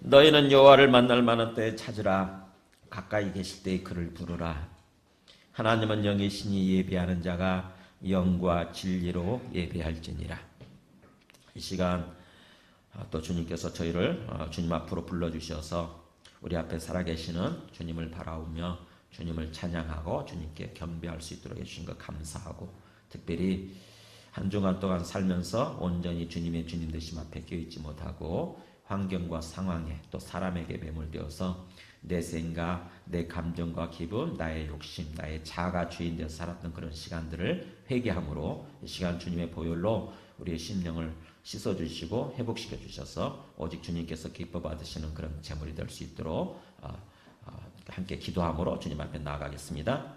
너희는 여호와를 만날 만한 때에 찾으라. 가까이 계실 때에 그를 부르라. 하나님은 영이시니 예배하는 자가 영과 진리로 예배할지니라. 이 시간 또 주님께서 저희를 주님 앞으로 불러주셔서 우리 앞에 살아계시는 주님을 바라보며 주님을 찬양하고 주님께 겸비할 수 있도록 해주신 것 감사하고, 특별히 한 주간 동안 살면서 온전히 주님의 주님 되심 앞에 껴있지 못하고 환경과 상황에 또 사람에게 매몰되어서 내 생각, 내 감정과 기분, 나의 욕심, 나의 자아가 주인 되어 살았던 그런 시간들을 회개함으로 이 시간 주님의 보혈로 우리의 심령을 씻어주시고 회복시켜 주셔서 오직 주님께서 기뻐 받으시는 그런 제물이 될 수 있도록 함께 기도함으로 주님 앞에 나아가겠습니다.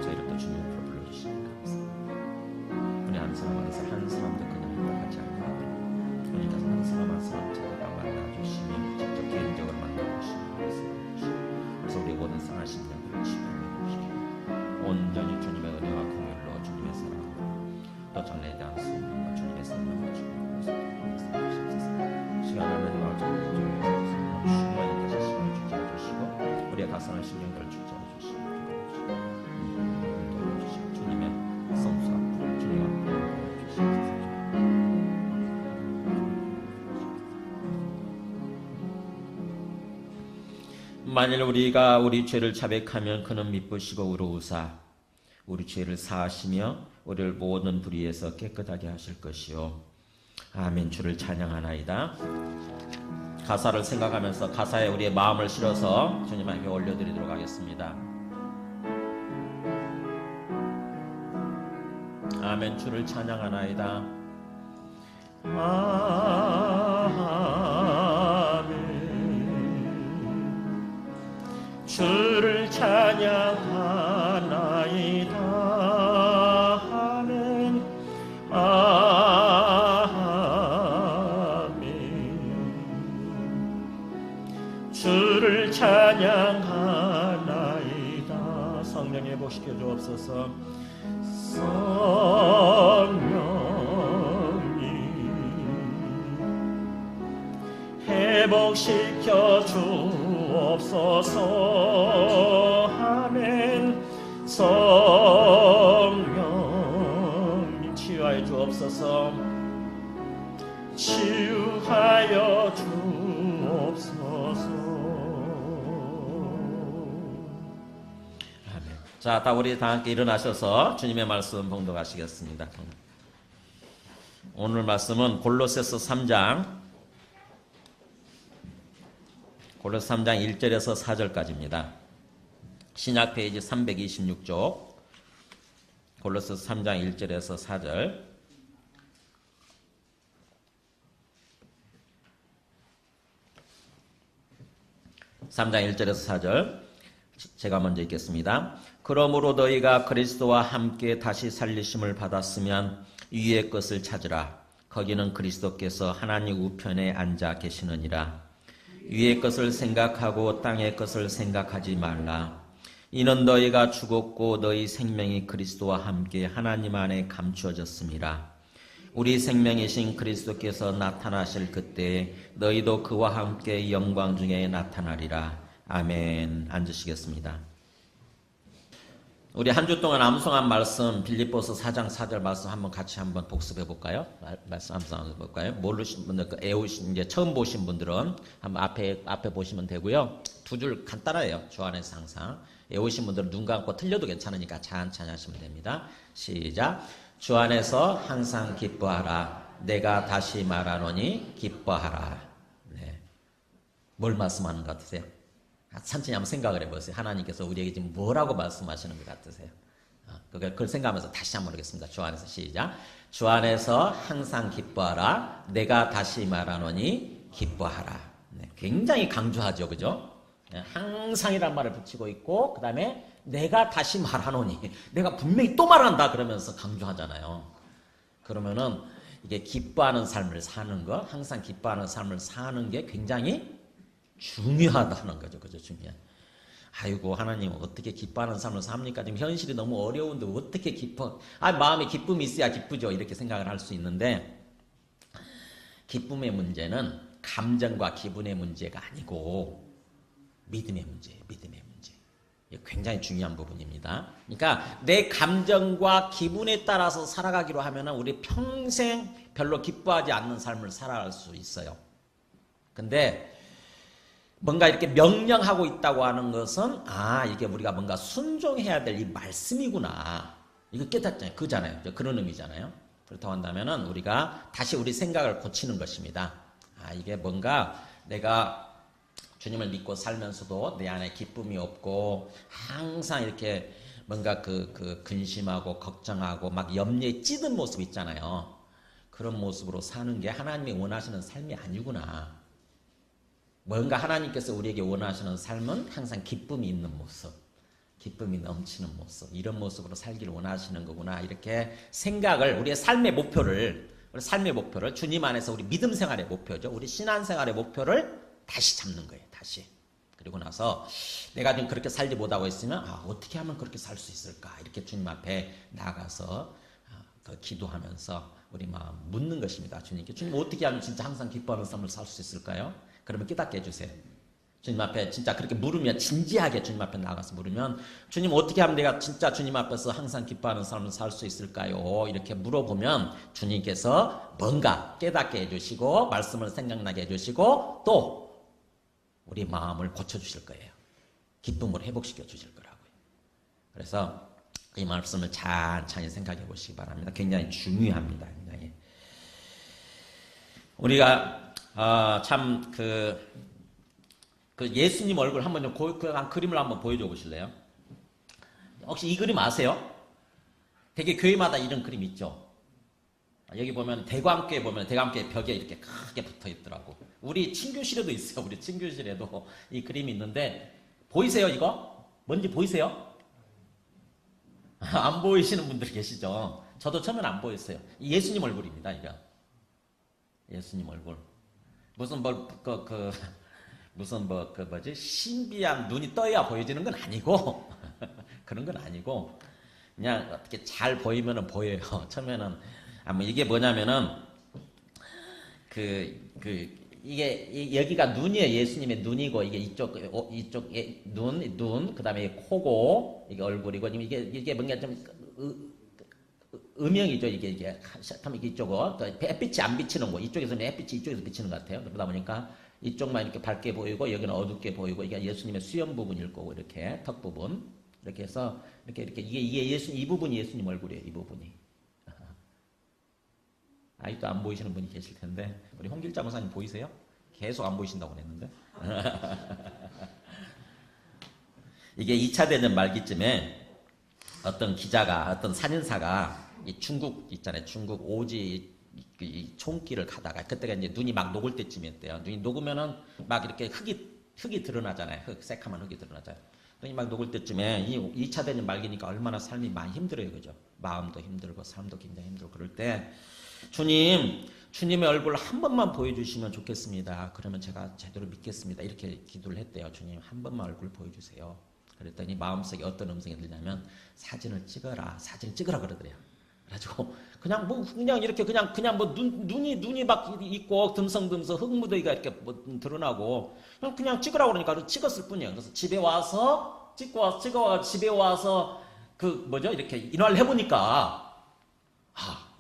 저희를 또 주님 앞으로 불러주시니까 감사합니다. 우리 한 사람 안에서 한 사람도 그냥 행복하지 않고 주님께서 한 사람 한 사람 찾아가 만나주시며 직접 개인적으로 만나주시며 말씀해주시고, 그래서 우리 모든 상한 심령들을 치유해 주시고 온전히 주님의 은혜와 긍휼로 주님의 사랑으로 또 장래에 대한 소망과 주님의 생명과 주님의 시간 하나님 아버지 충만히 다시 심을 주지 주시고 우리의 가상한 심령들을 주지 주시고 주님의 성수 앞으로 주님 앞으로 주시옵소서. 만일 우리가 우리 죄를 자백하면 그는 미쁘시고 의로우사 우리 죄를 사하시며 우리를 모든 불의에서 깨끗하게 하실 것이요. 아멘. 주를 찬양하나이다. 가사를 생각하면서 가사에 우리의 마음을 실어서 주님 앞에 올려드리도록 하겠습니다. 아멘. 주를 찬양하나이다. 아멘. 주를 찬양하나이다. 아멘. 아멘. 주를 찬양하나이다. 성령의 복시켜 주옵소서. 성령이 회복시켜 주옵소서. 아멘. 성령이 치유하여 주옵소서. 치유하여 주옵소서. 자, 우리 다 함께 일어나셔서 주님의 말씀 봉독하시겠습니다. 오늘 말씀은 골로새서 3장 1절에서 4절까지입니다. 신약 페이지 326쪽 골로새서 3장 1절에서 4절. 제가 먼저 읽겠습니다. 그러므로 너희가 그리스도와 함께 다시 살리심을 받았으면 위의 것을 찾으라. 거기는 그리스도께서 하나님 우편에 앉아 계시느니라. 위의 것을 생각하고 땅의 것을 생각하지 말라. 이는 너희가 죽었고 너희 생명이 그리스도와 함께 하나님 안에 감추어졌음이라. 우리 생명이신 그리스도께서 나타나실 그때에 너희도 그와 함께 영광 중에 나타나리라. 아멘. 앉으시겠습니다. 우리 한 주 동안 암송한 말씀 빌립보서 4장 4절 말씀 한번 같이 한번 복습해 볼까요? 말씀 암송해 볼까요? 모르신 분들, 이제 처음 보신 분들은 한번 앞에 보시면 되고요. 두 줄 간단해요. 주 안에서 항상. 외우신 분들은 눈 감고 틀려도 괜찮으니까 찬찬히 하시면 됩니다. 시작. 주 안에서 항상 기뻐하라. 내가 다시 말하노니 기뻐하라. 네. 뭘 말씀하는 것 같으세요? 천천히 한번 생각을 해보세요. 하나님께서 우리에게 지금 뭐라고 말씀하시는 것 같으세요? 그걸 생각하면서 다시 한번 하겠습니다. 주 안에서 시작. 주 안에서 항상 기뻐하라. 내가 다시 말하노니 기뻐하라. 네, 굉장히 강조하죠. 그죠? 네, 항상이란 말을 붙이고 있고 그 다음에 내가 다시 말하노니 내가 분명히 또 말한다 그러면서 강조하잖아요. 그러면은 이게 기뻐하는 삶을 사는 거, 항상 기뻐하는 삶을 사는 게 굉장히 중요하다는 거죠. 그죠? 중요한. 아이고, 하나님 어떻게 기뻐하는 삶을 삽니까? 지금 현실이 너무 어려운데 어떻게 기뻐? 마음에 기쁨이 있어야 기쁘죠. 이렇게 생각을 할 수 있는데 기쁨의 문제는 감정과 기분의 문제가 아니고 믿음의 문제예요. 믿음의 문제. 이게 굉장히 중요한 부분입니다. 그러니까 내 감정과 기분에 따라서 살아가기로 하면은 우리 평생 별로 기뻐하지 않는 삶을 살아갈 수 있어요. 근데 뭔가 이렇게 명령하고 있다고 하는 것은 이게 우리가 뭔가 순종해야 될 이 말씀이구나. 이거 깨닫잖아요. 그잖아요. 그런 의미잖아요. 그렇다고 한다면은 우리가 다시 우리 생각을 고치는 것입니다. 이게 뭔가 내가 주님을 믿고 살면서도 내 안에 기쁨이 없고 항상 이렇게 뭔가 그 근심하고 걱정하고 막 염려에 찌든 모습 있잖아요. 그런 모습으로 사는 게 하나님이 원하시는 삶이 아니구나. 뭔가 하나님께서 우리에게 원하시는 삶은 항상 기쁨이 있는 모습, 기쁨이 넘치는 모습, 이런 모습으로 살기를 원하시는 거구나. 이렇게 생각을 우리의 삶의 목표를 주님 안에서 우리 믿음 생활의 목표죠. 우리 신앙 생활의 목표를 다시 잡는 거예요. 다시. 그리고 나서 내가 지금 그렇게 살지 못하고 있으면 어떻게 하면 그렇게 살 수 있을까? 이렇게 주님 앞에 나가서 기도하면서 우리 마음 묻는 것입니다. 주님께 주님 어떻게 하면 진짜 항상 기뻐하는 삶을 살 수 있을까요? 그러면 깨닫게 해주세요. 주님 앞에 진짜 그렇게 물으면 진지하게 주님 앞에 나가서 물으면 주님 어떻게 하면 내가 진짜 주님 앞에서 항상 기뻐하는 삶을 살 수 있을까요? 이렇게 물어보면 주님께서 뭔가 깨닫게 해주시고 말씀을 생각나게 해주시고 또 우리 마음을 고쳐주실 거예요. 기쁨을 회복시켜 주실 거라고요. 그래서 이 말씀을 찬찬히 생각해 보시기 바랍니다. 굉장히 중요합니다. 굉장히. 우리가 참 예수님 얼굴 한번 좀 그림을 한번 보여줘 보실래요? 혹시 이 그림 아세요? 되게 교회마다 이런 그림 있죠? 여기 보면 대광교회 보면 대광교회 벽에 이렇게 크게 붙어 있더라고. 우리 친교실에도 있어요. 우리 친교실에도 이 그림이 있는데 보이세요 이거? 뭔지 보이세요? 안 보이시는 분들 계시죠? 저도 처음엔 안 보였어요. 예수님 얼굴입니다. 이거 예수님 얼굴. 무슨 신비한 눈이 떠야 보여지는 건 아니고 그런 건 아니고 그냥 어떻게 잘 보이면은 보여요. 처음에는 이게 뭐냐면은 이게 여기가 눈이에요. 예수님의 눈이고 이게 이쪽에 눈 그다음에 코고 이게 얼굴이고 이게 뭔가 좀 음영이죠. 이게 참 이쪽은 햇빛이 안 비치는 거 이쪽에서는 햇빛이 이쪽에서 비치는 것 같아요. 그러다 보니까 이쪽만 이렇게 밝게 보이고 여기는 어둡게 보이고 이게 예수님의 수염 부분일 거고 이렇게 턱 부분 이렇게 해서 이렇게 이게 예수님 이 부분이 예수님 얼굴이에요. 이 부분이. 아직도 안 보이시는 분이 계실 텐데 우리 홍길자 목사님 보이세요? 계속 안 보이신다고 그랬는데 이게 2차 대전 말기쯤에 어떤 기자가 어떤 사진사가 이 중국 있잖아요. 중국 오지 이 총길을 가다가 그때가 이제 눈이 막 녹을 때쯤이었대요. 눈이 녹으면은 막 이렇게 흙이 드러나잖아요. 새카만 흙이 드러나잖아요. 눈이 막 녹을 때쯤에 이 2차 대전 말기니까 얼마나 삶이 많이 힘들어요. 그죠? 마음도 힘들고 삶도 굉장히 힘들고 그럴 때 주님의 얼굴 한 번만 보여주시면 좋겠습니다. 그러면 제가 제대로 믿겠습니다. 이렇게 기도를 했대요. 주님 한 번만 얼굴 보여주세요. 그랬더니 마음속에 어떤 음성이 들냐면 사진을 찍어라 그러더래요. 그래가지고 그냥 이렇게 그냥 눈이 막 있고 듬성듬성 흙무더기가 이렇게 드러나고 그냥 찍으라고 그러니까 찍었을 뿐이에요. 그래서 집에 와서 찍어와 집에 와서 이렇게 인화를 해보니까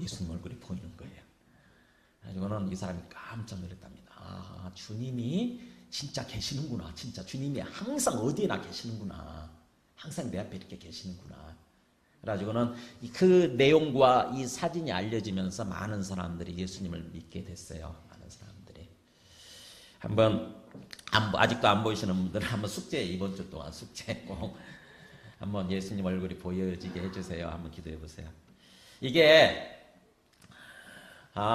예수님 얼굴이 보이는 거예요. 그래가지고는 이 사람이 깜짝 놀랐답니다. 주님이 진짜 계시는구나. 진짜 주님이 항상 어디에나 계시는구나. 항상 내 앞에 이렇게 계시는구나. 그래가지고는 그 내용과 이 사진이 알려지면서 많은 사람들이 예수님을 믿게 됐어요. 많은 사람들이. 아직도 안 보이시는 분들은 한번 숙제, 이번 주 동안 숙제 꼭 한번 예수님 얼굴이 보여지게 해주세요. 한번 기도해 보세요. 이게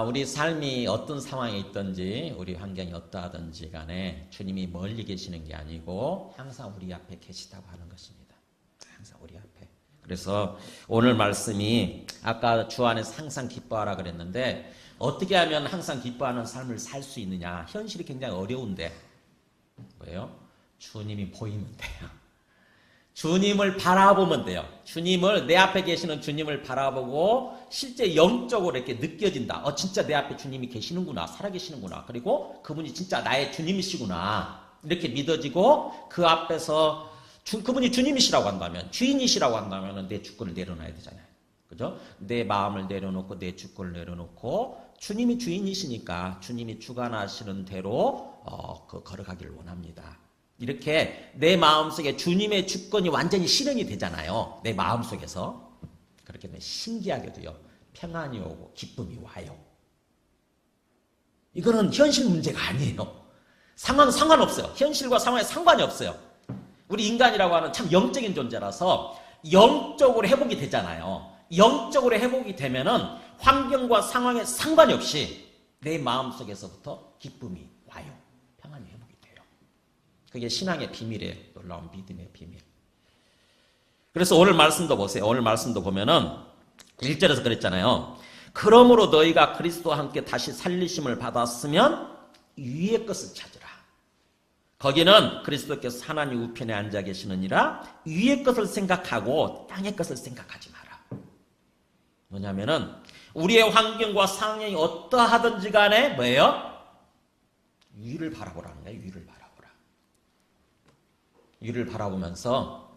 우리 삶이 어떤 상황에 있든지 우리 환경이 어떠하든지 간에 주님이 멀리 계시는 게 아니고 항상 우리 앞에 계시다고 하는 것입니다. 항상 우리 앞에. 그래서 오늘 말씀이 아까 주 안에서 항상 기뻐하라 그랬는데 어떻게 하면 항상 기뻐하는 삶을 살 수 있느냐. 현실이 굉장히 어려운데 뭐예요? 주님이 보이면 돼요. 주님을 바라보면 돼요. 주님을, 내 앞에 계시는 주님을 바라보고 실제 영적으로 이렇게 느껴진다. 진짜 내 앞에 주님이 계시는구나. 살아계시는구나. 그리고 그분이 진짜 나의 주님이시구나. 이렇게 믿어지고 그 앞에서 그분이 주님이시라고 한다면, 주인이시라고 한다면 내 주권을 내려놔야 되잖아요. 그죠? 내 마음을 내려놓고 내 주권을 내려놓고 주님이 주인이시니까 주님이 주관하시는 대로 걸어가기를 원합니다. 이렇게 내 마음속에 주님의 주권이 완전히 실현이 되잖아요. 내 마음속에서. 그렇게 되면 신기하게도요. 평안이 오고 기쁨이 와요. 이거는 현실 문제가 아니에요. 상관없어요. 현실과 상황에 상관이 없어요. 우리 인간이라고 하는 참 영적인 존재라서 영적으로 회복이 되잖아요. 영적으로 회복이 되면은 환경과 상황에 상관이 없이 내 마음속에서부터 기쁨이 와요. 평안이 회복이 돼요. 그게 신앙의 비밀이에요. 놀라운 믿음의 비밀. 그래서 오늘 말씀도 보세요. 오늘 말씀도 보면은 1절에서 그랬잖아요. 그러므로 너희가 그리스도와 함께 다시 살리심을 받았으면 위의 것을 찾으라. 거기는 그리스도께서 하나님 우편에 앉아 계시느니라 위의 것을 생각하고 땅의 것을 생각하지 마라. 뭐냐면은 우리의 환경과 상황이 어떠하든지 간에 뭐예요? 위를 바라보라는 거예요. 위를 바라보라. 위를 바라보면서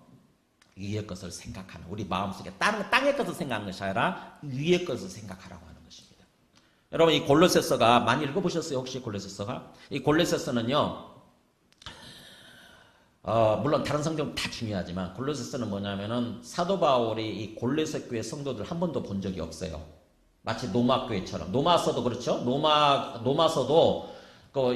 위의 것을 생각하는, 우리 마음속에 땅의 것을 생각하는 것이 아니라 위의 것을 생각하라고 하는 것입니다. 여러분, 이 골로새서가 많이 읽어보셨어요? 혹시 골로새서가? 이 골로새서는요, 물론 다른 성경 다 중요하지만 골로새서는 뭐냐면은 사도 바울이 이 골로새 교회 성도들 한 번도 본 적이 없어요. 마치 로마 교회처럼. 로마서도 그렇죠. 로마서도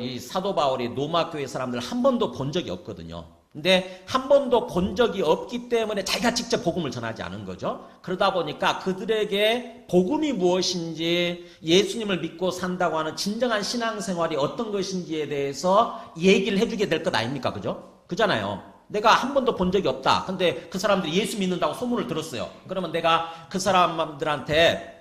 이 사도 바울이 로마 교회 사람들 한 번도 본 적이 없거든요. 근데 한 번도 본 적이 없기 때문에 자기가 직접 복음을 전하지 않은 거죠. 그러다 보니까 그들에게 복음이 무엇인지, 예수님을 믿고 산다고 하는 진정한 신앙생활이 어떤 것인지에 대해서 얘기를 해주게 될 것 아닙니까? 그잖아요. 내가 한 번도 본 적이 없다. 근데 그 사람들이 예수 믿는다고 소문을 들었어요. 그러면 내가 그 사람한테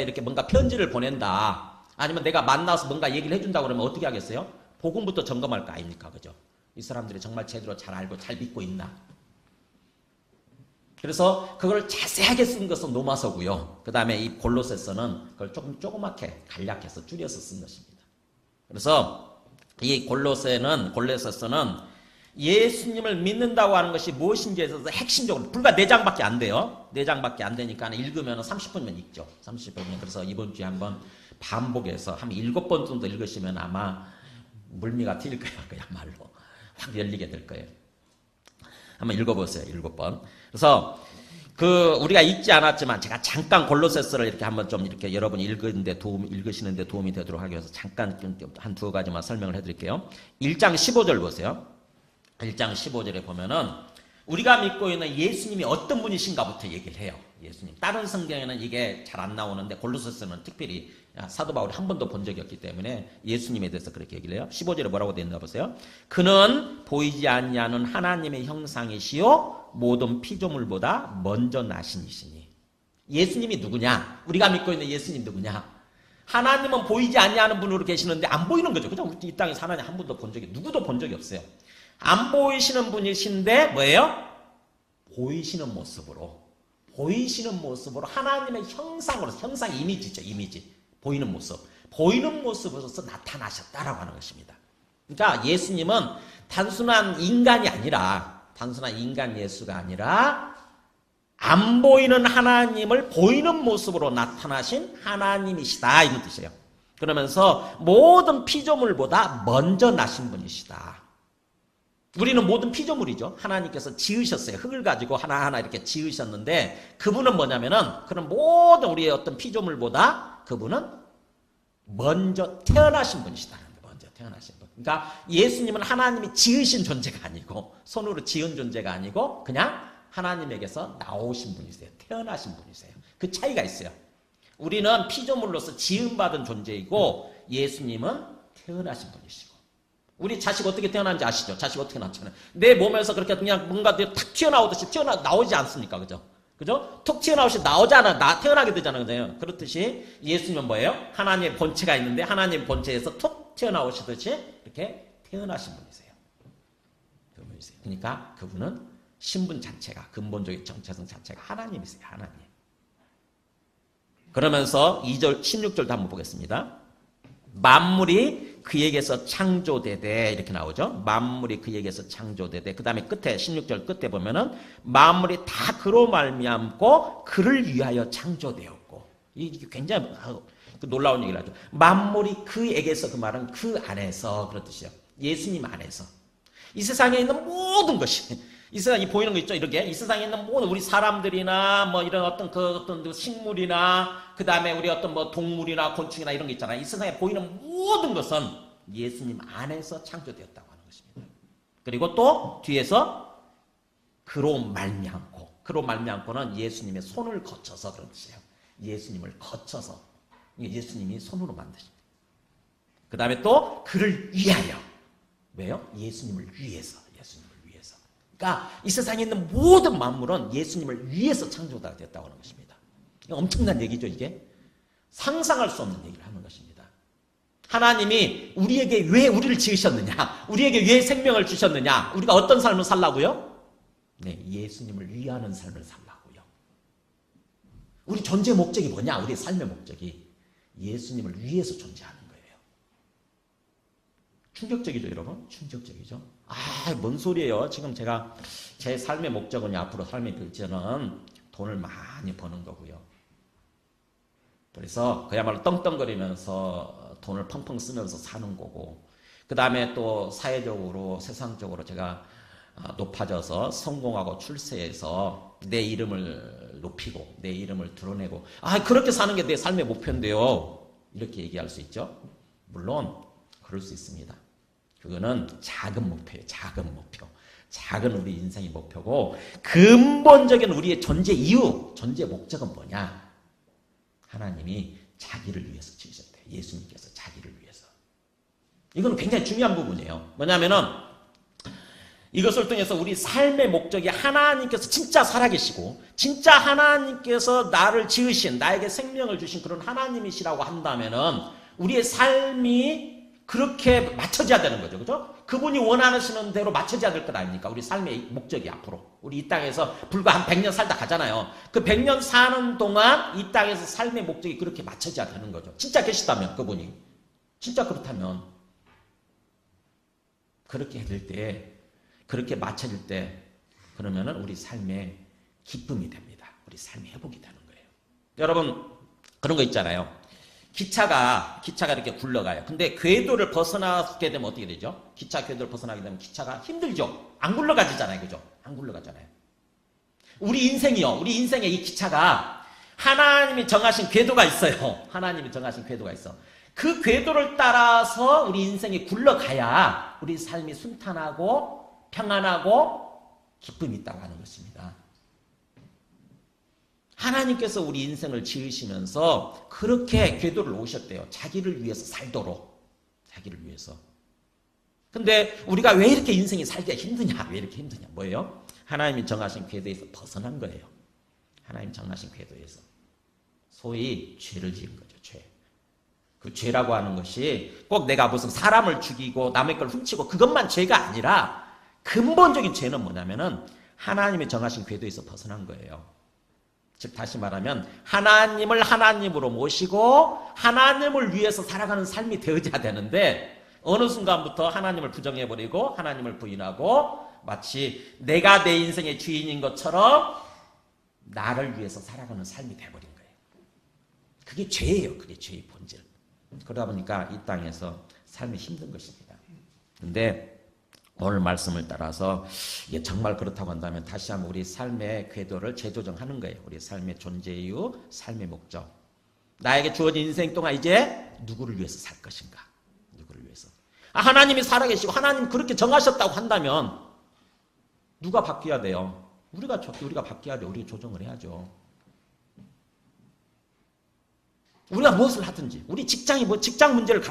이렇게 뭔가 편지를 보낸다. 아니면 내가 만나서 뭔가 얘기를 해준다 그러면 어떻게 하겠어요? 복음부터 점검할 거 아닙니까? 그죠? 이 사람들이 정말 제대로 잘 알고 잘 믿고 있나? 그래서 그걸 자세하게 쓴 것은 로마서고요. 그 다음에 이 골로새서는 그걸 조그맣게 간략해서 줄여서 쓴 것입니다. 그래서 이 골로새서는 예수님을 믿는다고 하는 것이 무엇인지에 있어서 핵심적으로 불과 4장밖에 안 돼요. 4장밖에 안 되니까 읽으면 30분이면 읽죠. 30분이면. 그래서 이번 주에 한번 반복해서 한 7번 정도 읽으시면 아마 물미가 튈 거예요. 그야말로 확 열리게 될 거예요. 한번 읽어보세요. 7번. 그래서 우리가 읽지 않았지만 제가 잠깐 골로새서를 이렇게 한번 좀 이렇게 여러분이 읽으시는데 도움이 되도록 하기 위해서 잠깐 한 2가지만 설명을 해드릴게요. 1장 15절 보세요. 1장 15절에 보면은 우리가 믿고 있는 예수님이 어떤 분이신가부터 얘기를 해요. 예수님. 다른 성경에는 이게 잘 안 나오는데 골로새서는 특별히 사도 바울이 한 번도 본 적이 없기 때문에 예수님에 대해서 그렇게 얘기를 해요. 15절에 뭐라고 되어 있나 보세요. 그는 보이지 아니하는 하나님의 형상이시요 모든 피조물보다 먼저 나신 이시니. 예수님이 누구냐? 우리가 믿고 있는 예수님 누구냐? 하나님은 보이지 아니하는 분으로 계시는데 안 보이는 거죠. 그죠? 이 땅에서 하나님 한 번도 누구도 본 적이 없어요. 안 보이시는 분이신데 뭐예요? 보이시는 모습으로 하나님의 형상으로, 형상 이미지죠. 이미지. 보이는 모습으로서 나타나셨다라고 하는 것입니다. 그러니까 예수님은 단순한 인간 예수가 아니라 안 보이는 하나님을 보이는 모습으로 나타나신 하나님이시다, 이런 뜻이에요. 그러면서 모든 피조물보다 먼저 나신 분이시다. 우리는 모든 피조물이죠. 하나님께서 지으셨어요. 흙을 가지고 하나하나 이렇게 지으셨는데 그분은 뭐냐면은 그런 모든 우리의 어떤 피조물보다 그분은 먼저 태어나신 분이시다. 먼저 태어나신 분. 그러니까 예수님은 하나님이 지으신 존재가 아니고 손으로 지은 존재가 아니고 그냥 하나님에게서 나오신 분이세요. 태어나신 분이세요. 그 차이가 있어요. 우리는 피조물로서 지음받은 존재이고 예수님은 태어나신 분이시고. 우리 자식 어떻게 태어난지 아시죠? 자식 어떻게 낳잖아요. 내 몸에서 그렇게 그냥 뭔가 탁 튀어나오듯이 나오지 않습니까? 그죠? 툭 튀어나오듯이 태어나게 되잖아요. 그죠? 그렇듯이 예수님은 뭐예요? 하나님의 본체가 있는데 하나님의 본체에서 툭 튀어나오시듯이 이렇게 태어나신 분이세요. 그분이세요. 그러니까 그분은 신분 자체가, 근본적인 정체성 자체가 하나님이세요. 하나님. 그러면서 2절 16절도 한번 보겠습니다. 만물이 그에게서 창조되되 이렇게 나오죠. 만물이 그에게서 창조되되 그 다음에 끝에 16절 끝에 보면은 만물이 다 그로 말미암고 그를 위하여 창조되었고 이게 굉장히 놀라운 얘기를 하죠. 만물이 그에게서 그 말은 그 안에서 그런 뜻이에요. 예수님 안에서. 이 세상에 있는 모든 것이 이 세상에 보이는 거 있죠. 이렇게 이 세상에 있는 모든 우리 사람들이나 뭐 이런 어떤 식물이나 그 다음에 우리 어떤 뭐 동물이나 곤충이나 이런 게 있잖아요. 이 세상에 보이는 모든 것은 예수님 안에서 창조되었다고 하는 것입니다. 그리고 또 뒤에서 그로 말미암고는 예수님의 손을 거쳐서 그런 뜻이에요. 예수님을 거쳐서 예수님이 손으로 만드십니다. 그 다음에 또 그를 위하여. 왜요? 예수님을 위해서. 그러니까 이 세상에 있는 모든 만물은 예수님을 위해서 창조되었다고 하는 것입니다. 엄청난 얘기죠, 이게. 상상할 수 없는 얘기를 하는 것입니다. 하나님이 우리에게 왜 우리를 지으셨느냐? 우리에게 왜 생명을 주셨느냐? 우리가 어떤 삶을 살라고요? 네, 예수님을 위하는 삶을 살라고요. 우리 존재 목적이 뭐냐? 우리의 삶의 목적이 예수님을 위해서 존재하는 거예요. 충격적이죠, 여러분? 충격적이죠? 뭔 소리예요? 지금 제가 제 삶의 목적은 앞으로 삶의 필지는 돈을 많이 버는 거고요. 그래서 그야말로 떵떵거리면서 돈을 펑펑 쓰면서 사는 거고, 그 다음에 또 사회적으로, 세상적으로 제가 높아져서 성공하고 출세해서 내 이름을 높이고, 내 이름을 드러내고, 그렇게 사는 게 내 삶의 목표인데요. 이렇게 얘기할 수 있죠. 물론, 그럴 수 있습니다. 그거는 작은 목표예요. 작은 목표. 작은 우리 인생의 목표고 근본적인 우리의 존재 이유, 존재 목적은 뭐냐? 하나님이 자기를 위해서 지으셨대요. 예수님께서 자기를 위해서. 이건 굉장히 중요한 부분이에요. 뭐냐면은 이것을 통해서 우리 삶의 목적이 하나님께서 진짜 살아계시고 진짜 하나님께서 나를 지으신, 나에게 생명을 주신 그런 하나님이시라고 한다면은 우리의 삶이 그렇게 맞춰져야 되는 거죠. 그죠? 그분이 원하시는 대로 맞춰져야 될 것 아닙니까? 우리 삶의 목적이 앞으로. 우리 이 땅에서 불과 한 100년 살다 가잖아요. 그 100년 사는 동안 이 땅에서 삶의 목적이 그렇게 맞춰져야 되는 거죠. 진짜 계시다면, 그분이. 진짜 그렇다면. 그렇게 될 때, 그렇게 맞춰질 때, 그러면은 우리 삶의 기쁨이 됩니다. 우리 삶의 회복이 되는 거예요. 여러분, 그런 거 있잖아요. 기차가 이렇게 굴러가요. 근데 궤도를 벗어나게 되면 어떻게 되죠? 기차 궤도를 벗어나게 되면 기차가 힘들죠? 안 굴러가지잖아요. 그죠? 안 굴러가잖아요. 우리 인생이요. 우리 인생의 이 기차가 하나님이 정하신 궤도가 있어요. 하나님이 정하신 궤도가 있어. 그 궤도를 따라서 우리 인생이 굴러가야 우리 삶이 순탄하고 평안하고 기쁨이 있다고 하는 것입니다. 하나님께서 우리 인생을 지으시면서 그렇게 궤도를 놓으셨대요. 자기를 위해서 살도록. 자기를 위해서. 근데 우리가 왜 이렇게 인생이 살기가 힘드냐? 왜 이렇게 힘드냐? 뭐예요? 하나님이 정하신 궤도에서 벗어난 거예요. 하나님 정하신 궤도에서. 소위 죄를 지은 거죠. 죄. 그 죄라고 하는 것이 꼭 내가 무슨 사람을 죽이고 남의 걸 훔치고 그것만 죄가 아니라 근본적인 죄는 뭐냐면은 하나님이 정하신 궤도에서 벗어난 거예요. 즉 다시 말하면 하나님을 하나님으로 모시고 하나님을 위해서 살아가는 삶이 되어져야 되는데 어느 순간부터 하나님을 부정해버리고 하나님을 부인하고 마치 내가 내 인생의 주인인 것처럼 나를 위해서 살아가는 삶이 되어버린 거예요. 그게 죄예요. 그게 죄의 본질. 그러다 보니까 이 땅에서 삶이 힘든 것입니다. 근데 오늘 말씀을 따라서 이게 정말 그렇다고 한다면 다시 한번 우리 삶의 궤도를 재조정하는 거예요. 우리 삶의 존재 이유, 삶의 목적. 나에게 주어진 인생 동안 이제 누구를 위해서 살 것인가? 누구를 위해서? 하나님이 살아계시고 하나님 그렇게 정하셨다고 한다면 누가 바뀌어야 돼요? 우리가 바뀌어야 돼요. 우리가 조정을 해야죠. 우리가 무엇을 하든지 우리 직장이 직장 문제를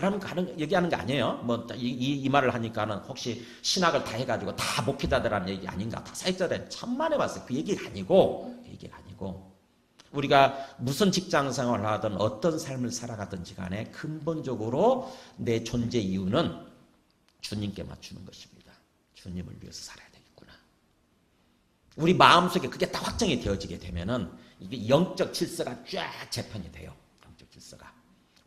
얘기하는 게 아니에요. 이 말을 하니까는 혹시 신학을 다 해가지고 다 목회자들하는 얘기 아닌가? 다 사역자들 천만에 봤어요. 그 얘기가 아니고 우리가 무슨 직장 생활을 하든 어떤 삶을 살아가든지 간에 근본적으로 내 존재 이유는 주님께 맞추는 것입니다. 주님을 위해서 살아야 되겠구나. 우리 마음속에 그게 딱 확정이 되어지게 되면은 이게 영적 질서가 쫙 재편이 돼요. 영적 질서가.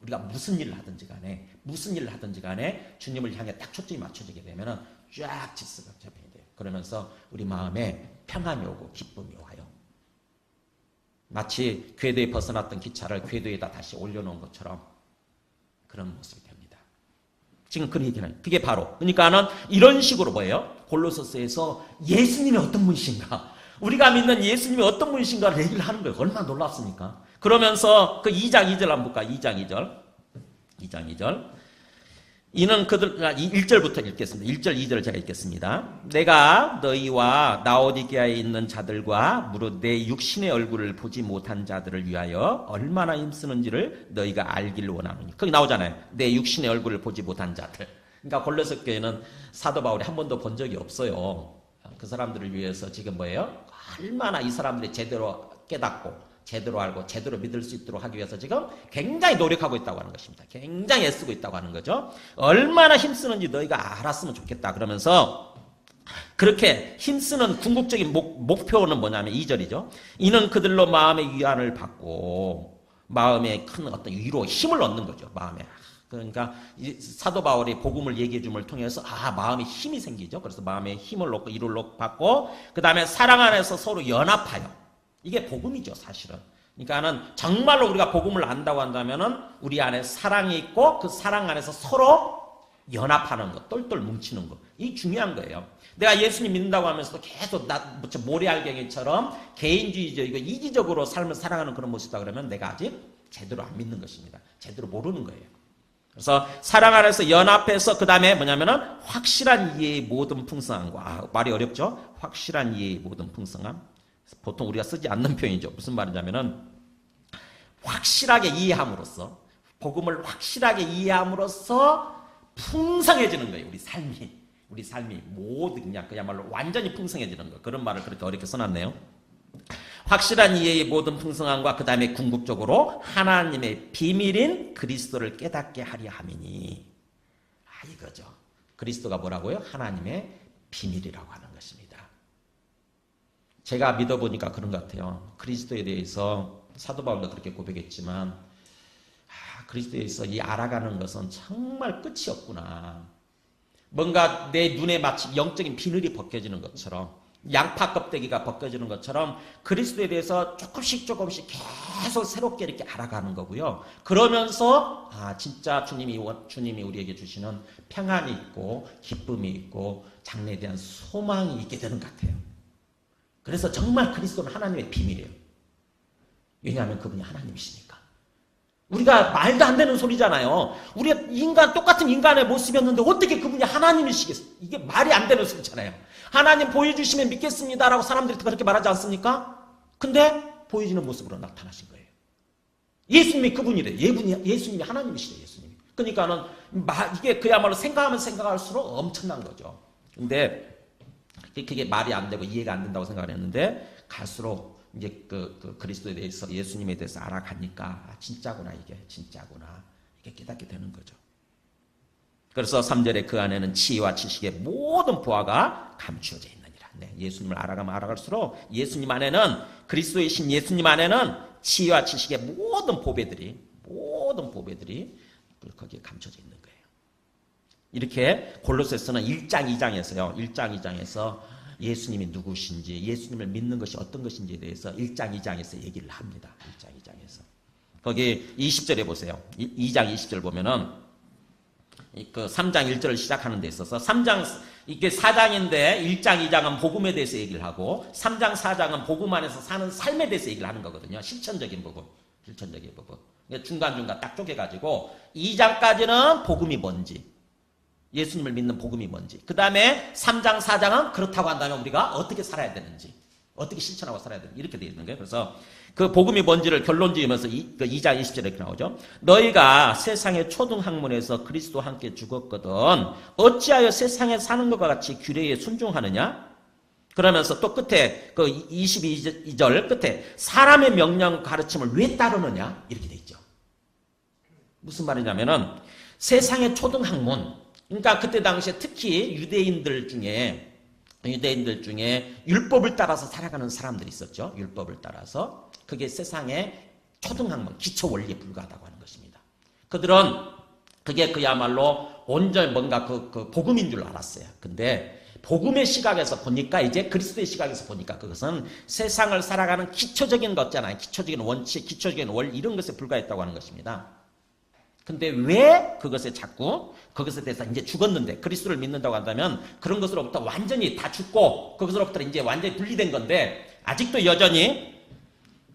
우리가 무슨 일을 하든지 간에 주님을 향해 딱 초점이 맞춰지게 되면은 쫙 질서가 재편이 돼요. 그러면서 우리 마음에 평안이 오고 기쁨이 와요. 마치 궤도에 벗어났던 기차를 궤도에다 다시 올려놓은 것처럼 그런 모습이 됩니다. 지금 그 얘기는 그게 바로 그러니까는 이런 식으로 뭐예요? 골로새서에서 예수님이 어떤 분이신가, 우리가 믿는 예수님이 어떤 분이신가를 얘기를 하는 거예요. 얼마나 놀랍습니까? 그러면서 그 2장 2절 한번 볼까요? 2장 2절. 이는 그들 1절부터 읽겠습니다. 1절 2절 제가 읽겠습니다. 내가 너희와 라오디게아에 있는 자들과 무릇 내 육신의 얼굴을 보지 못한 자들을 위하여 얼마나 힘쓰는지를 너희가 알기를 원하노니. 거기 나오잖아요. 내 육신의 얼굴을 보지 못한 자들. 그러니까 골로새 교회는 사도 바울이 한 번도 본 적이 없어요. 그 사람들을 위해서 지금 뭐예요? 얼마나 이 사람들이 제대로 깨닫고 제대로 알고 제대로 믿을 수 있도록 하기 위해서 지금 굉장히 노력하고 있다고 하는 것입니다. 굉장히 애쓰고 있다고 하는 거죠. 얼마나 힘쓰는지 너희가 알았으면 좋겠다. 그러면서 그렇게 힘쓰는 궁극적인 목표는 뭐냐면 2절이죠. 이는 그들로 마음의 위안을 받고 마음에 큰 어떤 위로 힘을 얻는 거죠. 마음에. 그러니까 사도 바울이 복음을 얘기해 줌을 통해서 마음에 힘이 생기죠. 그래서 마음에 힘을 얻고 위로를 받고 그 다음에 사랑 안에서 서로 연합하여. 이게 복음이죠, 사실은. 그러니까는 정말로 우리가 복음을 안다고 한다면은 우리 안에 사랑이 있고 그 사랑 안에서 서로 연합하는 것, 똘똘 뭉치는 것. 이게 중요한 거예요. 내가 예수님 믿는다고 하면서도 계속 모래알갱이처럼 개인주의적이고 이기적으로 삶을 살아가는 그런 모습이다 그러면 내가 아직 제대로 안 믿는 것입니다. 제대로 모르는 거예요. 그래서 사랑 안에서 연합해서 그 다음에 뭐냐면은 확실한 이해의 모든 풍성함과 말이 어렵죠? 확실한 이해의 모든 풍성함. 보통 우리가 쓰지 않는 표현이죠. 무슨 말이냐면은 확실하게 이해함으로써 복음을 확실하게 이해함으로써 풍성해지는 거예요. 우리 삶이 모두 그야말로 완전히 풍성해지는 거. 그런 말을 그렇게 어렵게 써놨네요. 확실한 이해의 모든 풍성함과 그 다음에 궁극적으로 하나님의 비밀인 그리스도를 깨닫게 하려 함이니. 이거죠. 그리스도가 뭐라고요? 하나님의 비밀이라고 하는 것입니다. 제가 믿어보니까 그런 것 같아요. 그리스도에 대해서 사도 바울도 그렇게 고백했지만 그리스도에 대해서 이 알아가는 것은 정말 끝이 없구나. 뭔가 내 눈에 마치 영적인 비늘이 벗겨지는 것처럼 양파 껍데기가 벗겨지는 것처럼 그리스도에 대해서 조금씩 계속 새롭게 이렇게 알아가는 거고요. 그러면서 진짜 주님이 우리에게 주시는 평안이 있고 기쁨이 있고 장래에 대한 소망이 있게 되는 것 같아요. 그래서 정말 그리스도는 하나님의 비밀이에요. 왜냐하면 그분이 하나님이시니까. 우리가 말도 안 되는 소리잖아요. 우리가 똑같은 인간의 모습이었는데 어떻게 그분이 하나님이시겠어요? 이게 말이 안 되는 소리잖아요. 하나님 보여주시면 믿겠습니다라고 사람들이 그렇게 말하지 않습니까? 근데 보여지는 모습으로 나타나신 거예요. 예수님이 그분이래. 예수님이 하나님이시래. 예수님이. 그러니까는 이게 그야말로 생각하면 생각할수록 엄청난 거죠. 근데 그게 말이 안 되고 이해가 안 된다고 생각을 했는데 갈수록 이제 그 그리스도에 대해서 예수님에 대해서 알아가니까 진짜구나 이게 진짜구나 이게 깨닫게 되는 거죠. 그래서 3절에 그 안에는 지혜와 지식의 모든 보화가 감추어져 있느니라. 예수님을 알아가면 알아갈수록 예수님 안에는 그리스도이신 예수님 안에는 지혜와 지식의 모든 보배들이 거기에 감춰져 있는 거예요. 이렇게 골로새서는 1장 2장에서요. 1장 2장에서 예수님이 누구신지 예수님을 믿는 것이 어떤 것인지에 대해서 1장 2장에서 얘기를 합니다. 1장 2장에서. 거기 20절에 보세요. 2장 20절 보면은 그 3장 1절을 시작하는 데 있어서 3장 이게 4장인데 1장 2장은 복음에 대해서 얘기를 하고 3장 4장은 복음 안에서 사는 삶에 대해서 얘기를 하는 거거든요. 실천적인 부분. 중간중간 딱 쪼개가지고 2장까지는 복음이 뭔지 예수님을 믿는 복음이 뭔지 그 다음에 3장 4장은 그렇다고 한다면 우리가 어떻게 살아야 되는지 어떻게 실천하고 살아야 되는지 이렇게 되어 있는 거예요. 그래서 그 복음이 뭔지를 결론 지으면서 2장 20절에 이렇게 나오죠. 너희가 세상의 초등학문에서 그리스도와 함께 죽었거든 어찌하여 세상에 사는 것과 같이 규례에 순종하느냐? 그러면서 또 끝에 그 22절 끝에 사람의 명령 가르침을 왜 따르느냐? 이렇게 돼 있죠. 무슨 말이냐면은 세상의 초등학문 그러니까 그때 당시에 특히 유대인들 중에 유대인들 중에 율법을 따라서 살아가는 사람들이 있었죠. 율법을 따라서. 그게 세상의 초등학문, 기초 원리에 불과하다고 하는 것입니다. 그들은 그게 그야말로 온전히 뭔가 그 복음인 줄 알았어요. 근데 복음의 시각에서 보니까, 이제 그리스도의 시각에서 보니까 그것은 세상을 살아가는 기초적인 것잖아요. 기초적인 원칙, 기초적인 원리, 이런 것에 불과했다고 하는 것입니다. 근데 왜 그것에 자꾸, 그것에 대해서 이제 죽었는데, 그리스도를 믿는다고 한다면 그런 것으로부터 완전히 다 죽고 그것으로부터 이제 완전히 분리된 건데, 아직도 여전히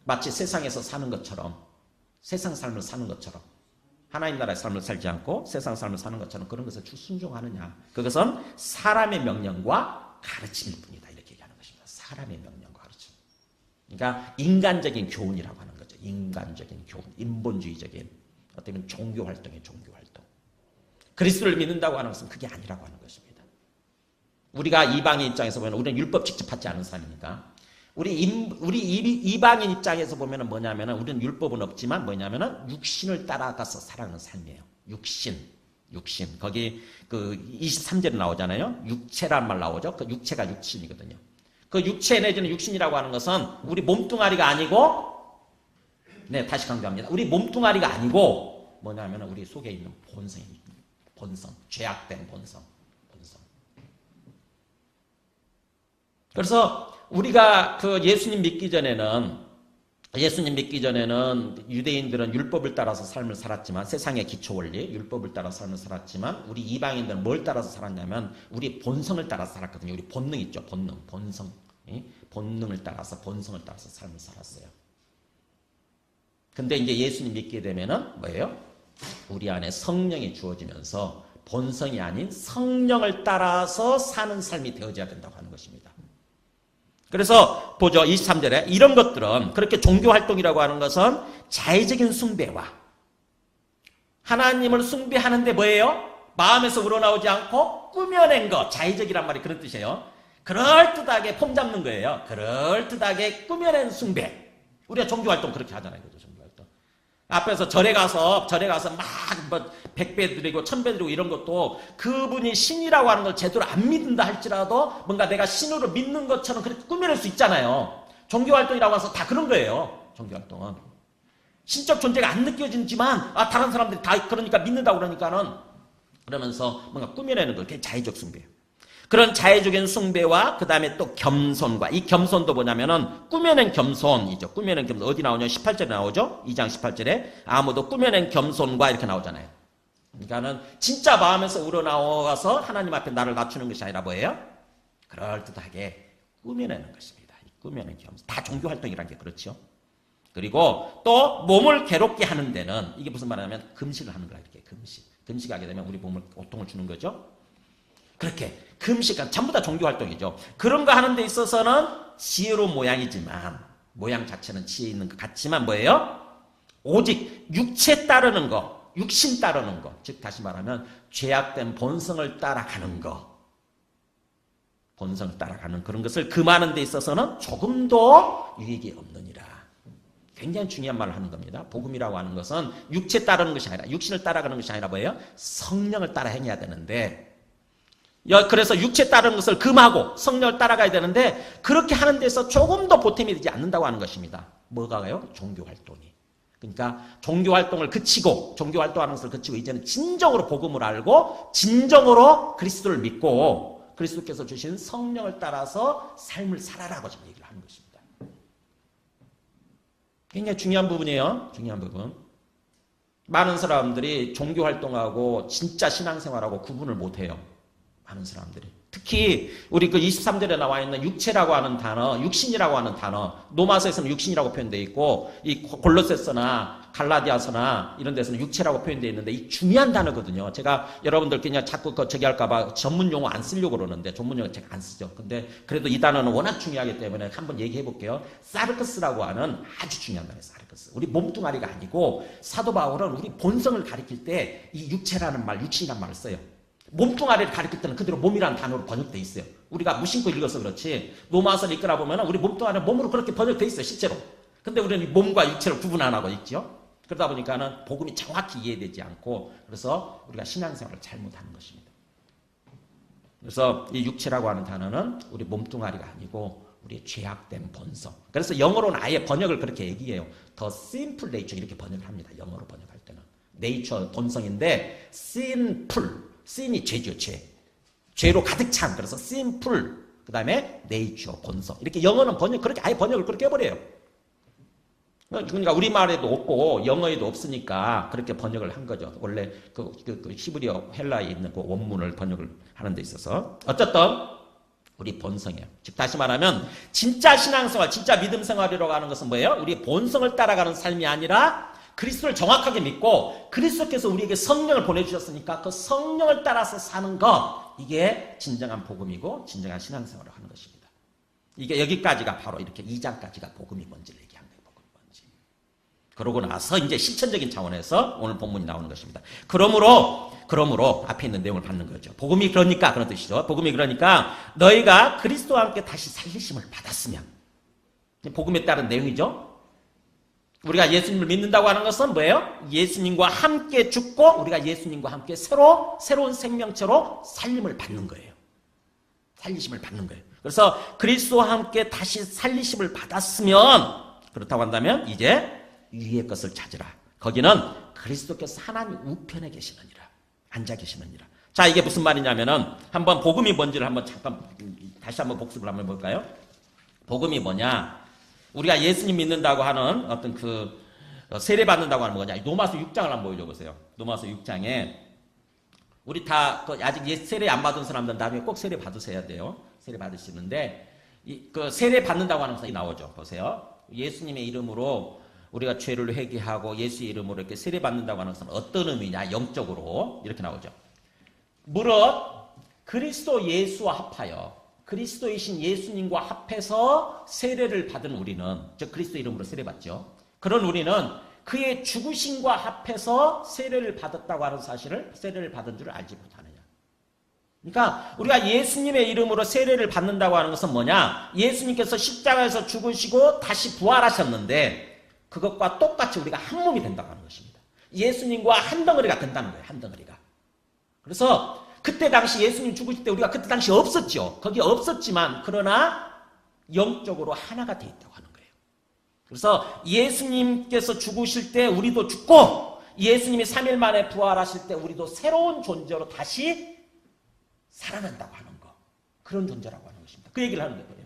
마치 세상에서 사는 것처럼, 세상 삶을 사는 것처럼, 하나님 나라의 삶을 살지 않고 세상 삶을 사는 것처럼 그런 것을 순종하느냐. 그것은 사람의 명령과 가르침일 뿐이다. 이렇게 얘기하는 것입니다. 사람의 명령과 가르침. 그러니까 인간적인 교훈이라고 하는 거죠. 인간적인 교훈, 인본주의적인, 어떻게 보면 종교활동이에요. 종교활동. 그리스도를 믿는다고 하는 것은 그게 아니라고 하는 것입니다. 우리가 이방인 입장에서 보면 우리는 율법 직접 받지 않은 사람이니까, 우리 이방인 입장에서 보면 뭐냐면은, 우리는 율법은 없지만 뭐냐면은 육신을 따라가서 살아가는 삶이에요. 육신. 거기 그 23절에 나오잖아요. 육체란 말 나오죠. 그 육체가 육신이거든요. 그 육체 내지는 육신이라고 하는 것은 우리 몸뚱아리가 아니고, 네, 다시 강조합니다. 우리 몸뚱아리가 아니고 뭐냐면은 우리 속에 있는 본성, 죄악된 본성. 그래서 우리가 그 예수님 믿기 전에는 유대인들은 율법을 따라서 삶을 살았지만, 세상의 기초 원리, 율법을 따라서 삶을 살았지만, 우리 이방인들은 뭘 따라서 살았냐면 우리 본성을 따라서 살았거든요. 우리 본능 있죠. 본성. 본능을 따라서, 본성을 따라서 삶을 살았어요. 근데 이제 예수님 믿게 되면은 뭐예요? 우리 안에 성령이 주어지면서 본성이 아닌 성령을 따라서 사는 삶이 되어져야 된다고 하는 것입니다. 그래서 보죠. 23절에 이런 것들은, 그렇게 종교활동이라고 하는 것은 자의적인 숭배와, 하나님을 숭배하는데 뭐예요? 마음에서 우러나오지 않고 꾸며낸 것. 자의적이란 말이 그런 뜻이에요. 그럴듯하게 폼 잡는 거예요. 그럴듯하게 꾸며낸 숭배. 우리가 종교활동 그렇게 하잖아요. 그죠? 종교활동. 앞에서 절에 가서 막 뭐 100배 드리고 1000배 드리고 이런 것도, 그분이 신이라고 하는 걸 제대로 안 믿는다 할지라도 뭔가 내가 신으로 믿는 것처럼 그렇게 꾸며낼 수 있잖아요. 종교활동이라고 해서 다 그런 거예요. 종교활동은 신적 존재가 안 느껴지지만, 다른 사람들이 다 그러니까 믿는다고 그러니까는, 그러면서 뭔가 꾸며내는 거, 그게 자의적 숭배예요. 그런 자의적인 숭배와 그 다음에 또 겸손과, 이 겸손도 뭐냐면은 꾸며낸 겸손이죠. 꾸며낸 겸손 어디 나오냐? 18절에 나오죠. 2장 18절에 아무도 꾸며낸 겸손과 이렇게 나오잖아요. 그러니까는 진짜 마음에서 우러나와서 하나님 앞에 나를 낮추는 것이 아니라 뭐예요? 그럴듯하게 꾸며내는 것입니다. 꾸며낸 겸손. 다 종교활동이란 게 그렇죠. 그리고 또 몸을 괴롭게 하는 데는, 이게 무슨 말이냐면 금식을 하는 거야. 이렇게 금식하게 되면 우리 몸을 고통을 주는 거죠. 그렇게 금식, 전부 다 종교활동이죠. 그런 거 하는 데 있어서는 지혜로운 모양이지만, 모양 자체는 지혜 있는 것 같지만 뭐예요? 오직 육체 따르는 거, 육신 따르는 거, 즉 다시 말하면 죄악된 본성을 따라가는 거, 본성을 따라가는 그런 것을 금하는 데 있어서는 조금도 유익이 없느니라. 굉장히 중요한 말을 하는 겁니다. 복음이라고 하는 것은 육체 따르는 것이 아니라, 육신을 따라가는 것이 아니라 뭐예요? 성령을 따라 행해야 되는데, 그래서 육체 따르는 것을 금하고 성령을 따라가야 되는데, 그렇게 하는 데서 조금도 보탬이 되지 않는다고 하는 것입니다. 뭐가요? 종교활동이. 그러니까 종교활동을 그치고, 종교활동하는 것을 그치고 이제는 진정으로 복음을 알고 진정으로 그리스도를 믿고 그리스도께서 주신 성령을 따라서 삶을 살아라고 지금 얘기를 하는 것입니다. 굉장히 중요한 부분이에요. 중요한 부분. 많은 사람들이 종교활동하고 진짜 신앙생활하고 구분을 못해요. 많은 사람들이. 특히 우리 그 23절에 나와 있는 육체라고 하는 단어, 육신이라고 하는 단어, 로마서에서는 육신이라고 표현되어 있고, 이 골로새서나 갈라디아서나 이런 데서는 육체라고 표현되어 있는데, 이 중요한 단어거든요. 제가 여러분들 그냥 자꾸 저기 할까봐 전문 용어 안 쓰려고 그러는데, 전문 용어 제가 안 쓰죠. 근데 그래도 이 단어는 워낙 중요하기 때문에 한번 얘기해 볼게요. 사르크스라고 하는 아주 중요한 단어예요. 사르크스. 우리 몸뚱아리가 아니고, 사도 바울은 우리 본성을 가리킬 때 이 육체라는 말, 육신이라는 말을 써요. 몸뚱아리를 가리킬 때는 그대로 몸이라는 단어로 번역되어 있어요. 우리가 무심코 읽어서 그렇지, 로마서를 읽거나 보면 우리 몸뚱아리는 몸으로 그렇게 번역되어 있어요. 실제로. 근데 우리는 몸과 육체를 구분 안 하고 있죠. 그러다 보니까는 복음이 정확히 이해되지 않고, 그래서 우리가 신앙생활을 잘못하는 것입니다. 그래서 이 육체라고 하는 단어는 우리 몸뚱아리가 아니고 우리의 죄악된 본성. 그래서 영어로는 아예 번역을 그렇게 얘기해요. The sinful nature 이렇게 번역을 합니다. 영어로 번역할 때는. nature 본성인데 sinful. sin이 죄죠, 죄. 죄로 가득 찬. 그래서 sinful. 그 다음에 nature 본성. 이렇게 영어는 그렇게 아예 번역을 그렇게 해버려요. 그러니까 우리말에도 없고 영어에도 없으니까 그렇게 번역을 한 거죠. 원래 그 히브리어 헬라에 있는 그 원문을 번역을 하는 데 있어서. 어쨌든 우리 본성이에요. 즉 다시 말하면 진짜 신앙생활, 진짜 믿음 생활이라고 하는 것은 뭐예요? 우리 본성을 따라가는 삶이 아니라 그리스도를 정확하게 믿고 그리스도께서 우리에게 성령을 보내주셨으니까 그 성령을 따라서 사는 것, 이게 진정한 복음이고 진정한 신앙생활을 하는 것입니다. 이게 여기까지가 바로 이렇게 2장까지가 복음이 뭔지를 얘기한 거예요. 복음이 뭔지. 그러고 나서 이제 실천적인 차원에서 오늘 본문이 나오는 것입니다. 그러므로 앞에 있는 내용을 받는 거죠. 복음이 그러니까 그런 뜻이죠. 복음이 그러니까 너희가 그리스도와 함께 다시 살리심을 받았으면, 복음에 따른 내용이죠. 우리가 예수님을 믿는다고 하는 것은 뭐예요? 예수님과 함께 죽고 우리가 예수님과 함께 새로운 생명체로 살림을 받는 거예요. 살리심을 받는 거예요. 그래서 그리스도와 함께 다시 살리심을 받았으면, 그렇다고 한다면 이제 위의 것을 찾으라. 거기는 그리스도께서 하나님 우편에 계시느니라. 앉아 계시느니라. 자, 이게 무슨 말이냐면은 한번 복음이 뭔지를 한번 잠깐 다시 한번 복습을 한번 해볼까요? 복음이 뭐냐? 우리가 예수님 믿는다고 하는 어떤 그 세례 받는다고 하는 뭐냐? 로마서 6장을 한번 보여줘보세요. 로마서 6장에 우리 다 아직 세례 안 받은 사람들 나중에 꼭 세례 받으셔야 돼요. 세례 받으시는데 그 세례 받는다고 하는 것이 나오죠. 보세요. 예수님의 이름으로 우리가 죄를 회개하고 예수의 이름으로 이렇게 세례 받는다고 하는 것은 어떤 의미냐? 영적으로 이렇게 나오죠. 무릇 그리스도 예수와 합하여 그리스도이신 예수님과 합해서 세례를 받은 우리는, 즉 그리스도 이름으로 세례받죠. 그런 우리는 그의 죽으심과 합해서 세례를 받았다고 하는 사실을, 세례를 받은 줄을 알지 못하느냐. 그러니까 우리가 예수님의 이름으로 세례를 받는다고 하는 것은 뭐냐? 예수님께서 십자가에서 죽으시고 다시 부활하셨는데 그것과 똑같이 우리가 한 몸이 된다고 하는 것입니다. 예수님과 한 덩어리가 된다는 거예요. 한 덩어리가. 그래서 그때 당시 예수님 죽으실 때 우리가 그때 당시 없었죠. 거기 없었지만 그러나 영적으로 하나가 돼 있다고 하는 거예요. 그래서 예수님께서 죽으실 때 우리도 죽고 예수님이 3일 만에 부활하실 때 우리도 새로운 존재로 다시 살아난다고 하는 거. 그런 존재라고 하는 것입니다. 그 얘기를 하는 거예요.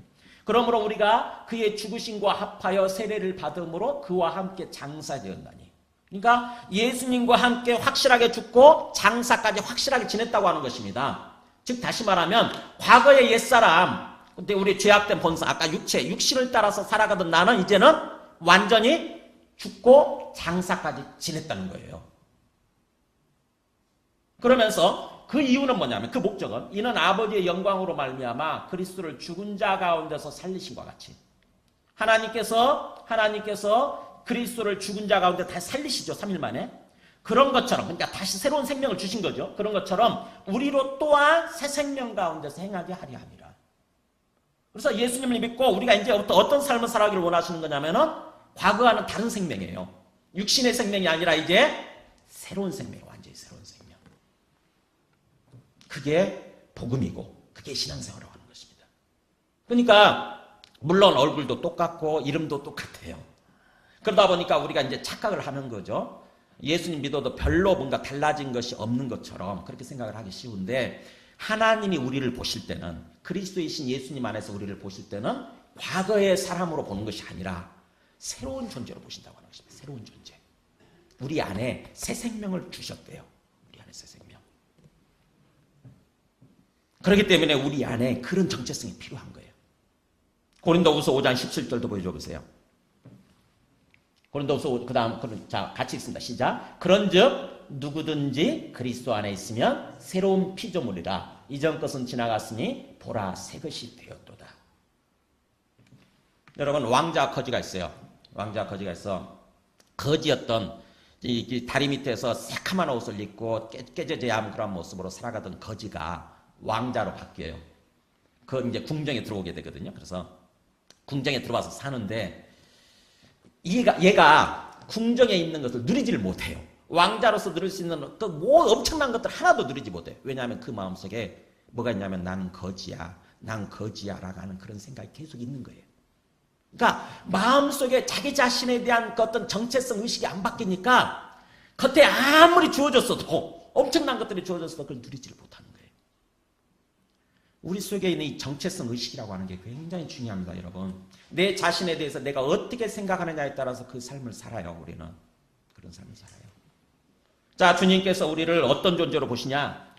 그러므로 우리가 그의 죽으심과 합하여 세례를 받음으로 그와 함께 장사되었나니. 그러니까 예수님과 함께 확실하게 죽고 장사까지 확실하게 지냈다고 하는 것입니다. 즉 다시 말하면 과거의 옛사람, 근데 우리 죄악된 본성, 아까 육신을 따라서 살아가던 나는 이제는 완전히 죽고 장사까지 지냈다는 거예요. 그러면서 그 이유는 뭐냐면, 그 목적은 이는 아버지의 영광으로 말미암아 그리스도를 죽은 자 가운데서 살리심과 같이 하나님께서 그리스도를 죽은 자 가운데 다시 살리시죠. 3일 만에. 그런 것처럼, 그러니까 다시 새로운 생명을 주신 거죠. 그런 것처럼 우리로 또한 새 생명 가운데서 행하게 하려 함이라. 그래서 예수님을 믿고 우리가 이제 어떤 삶을 살아가기를 원하시는 거냐면은 과거와는 다른 생명이에요. 육신의 생명이 아니라 이제 새로운 생명이에요. 완전히 새로운 생명. 그게 복음이고 그게 신앙생활이라고 하는 것입니다. 그러니까 물론 얼굴도 똑같고 이름도 똑같아요. 그러다 보니까 우리가 이제 착각을 하는 거죠. 예수님 믿어도 별로 뭔가 달라진 것이 없는 것처럼 그렇게 생각을 하기 쉬운데, 하나님이 우리를 보실 때는, 그리스도이신 예수님 안에서 우리를 보실 때는 과거의 사람으로 보는 것이 아니라 새로운 존재로 보신다고 하는 것입니다. 새로운 존재. 우리 안에 새 생명을 주셨대요. 우리 안에 새 생명. 그렇기 때문에 우리 안에 그런 정체성이 필요한 거예요. 고린도후서 5장 17절도 보여줘 보세요. 고린도후서 자, 같이 읽습니다. 시작. 그런즉 누구든지 그리스도 안에 있으면 새로운 피조물이라. 이전 것은 지나갔으니 보라 새 것이 되었도다. 여러분, 왕자 거지가 있어요. 왕자 거지가 있어. 거지였던 이 다리 밑에서 새카만 옷을 입고 깨져져야 그런 모습으로 살아가던 거지가 왕자로 바뀌어요. 그 이제 궁정에 들어오게 되거든요. 그래서 궁정에 들어와서 사는데 얘가 궁정에 있는 것을 누리지를 못해요. 왕자로서 누릴 수 있는 그 뭐 엄청난 것들 하나도 누리지 못해요. 왜냐하면 그 마음속에 뭐가 있냐면 나는 거지야, 난 거지야라고 하는 그런 생각이 계속 있는 거예요. 그러니까 마음속에 자기 자신에 대한 그 어떤 정체성 의식이 안 바뀌니까 겉에 아무리 주어졌어도 엄청난 것들이 주어졌어도 그걸 누리지를 못하는 거예요. 우리 속에 있는 이 정체성 의식이라고 하는 게 굉장히 중요합니다, 여러분. 내 자신에 대해서 내가 어떻게 생각하느냐에 따라서 그 삶을 살아요, 우리는. 그런 삶을 살아요. 자, 주님께서 우리를 어떤 존재로 보시냐?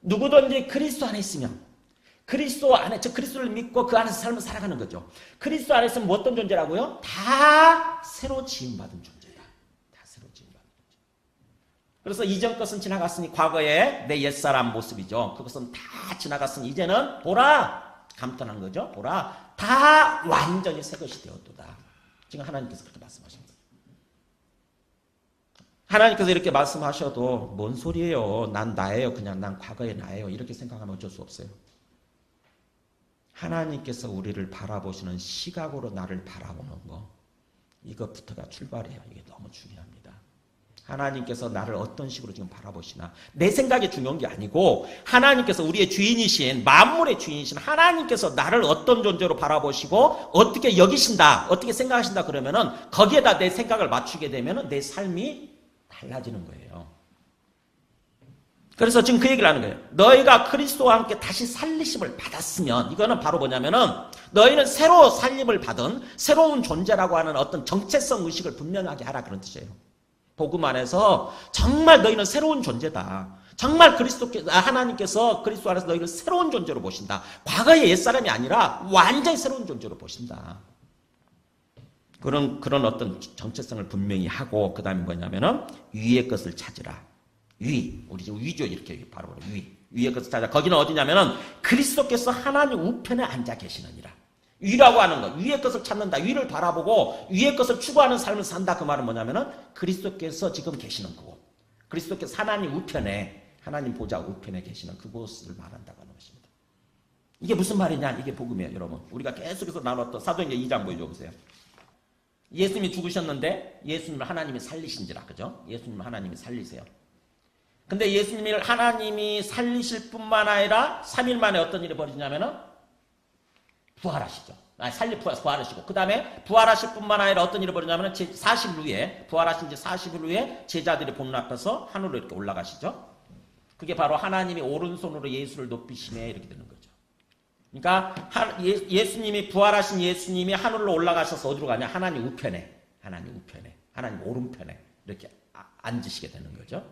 누구든지 그리스도 안에 있으면, 그리스도 안에, 즉 그리스도를 믿고 그 안에서 삶을 살아가는 거죠. 그리스도 안에 있으면 어떤 존재라고요? 다 새로 지음받은 존재다. 다 새로 지음받은 존재. 그래서 이전 것은 지나갔으니 과거의 내 옛사람 모습이죠. 그것은 다 지나갔으니 이제는 보라, 감탄한 거죠. 보라, 다 완전히 새 것이 되었도다. 지금 하나님께서 그렇게 말씀하십니다. 하나님께서 이렇게 말씀하셔도 뭔 소리예요? 난 나예요. 그냥 난 과거의 나예요. 이렇게 생각하면 어쩔 수 없어요. 하나님께서 우리를 바라보시는 시각으로 나를 바라보는 거, 이것부터가 출발이에요. 이게 너무 중요합니다. 하나님께서 나를 어떤 식으로 지금 바라보시나, 내 생각이 중요한 게 아니고 하나님께서 우리의 주인이신, 만물의 주인이신 하나님께서 나를 어떤 존재로 바라보시고 어떻게 여기신다, 어떻게 생각하신다 그러면은 거기에다 내 생각을 맞추게 되면은 내 삶이 달라지는 거예요. 그래서 지금 그 얘기를 하는 거예요. 너희가 그리스도와 함께 다시 살리심을 받았으면, 이거는 바로 뭐냐면은 너희는 새로 살림을 받은 새로운 존재라고 하는 어떤 정체성 의식을 분명하게 하라, 그런 뜻이에요. 복음 안에서 정말 너희는 새로운 존재다. 정말 하나님께서 그리스도 안에서 너희를 새로운 존재로 보신다. 과거의 옛사람이 아니라 완전히 새로운 존재로 보신다. 그런 어떤 정체성을 분명히 하고, 그 다음에 뭐냐면은 위의 것을 찾으라. 우리 지금 위죠, 이렇게 바로 위의 것을 찾아. 거기는 어디냐면은 그리스도께서 하나님 우편에 앉아 계시느니라. 위라고 하는 것, 위의 것을 찾는다, 위를 바라보고 위의 것을 추구하는 삶을 산다. 그 말은 뭐냐면은 그리스도께서 지금 계시는 그곳, 그리스도께서 하나님 우편에, 하나님 보좌 우편에 계시는 그곳을 말한다고 하는 것입니다. 이게 무슨 말이냐? 이게 복음이에요, 여러분. 우리가 계속해서 나눴던 사도행전 2장 보여주세요. 예수님이 죽으셨는데 예수님을 하나님이 살리신지라, 그죠? 예수님을 하나님이 살리세요. 근데 예수님을 하나님이 살리실 뿐만 아니라 3일 만에 어떤 일이 벌어지냐면은 부활하시죠. 부활하시고, 그 다음에 부활하실 뿐만 아니라 어떤 일이 벌어지냐면은 40일 후에, 부활하신 지 40일 후에 제자들이 보는 앞에서 하늘로 이렇게 올라가시죠. 그게 바로 하나님이 오른손으로 예수를 높이시네, 이렇게 되는 거죠. 그러니까 예수님이, 부활하신 예수님이 하늘로 올라가셔서 어디로 가냐? 하나님 우편에, 하나님 오른편에 이렇게 앉으시게 되는 거죠.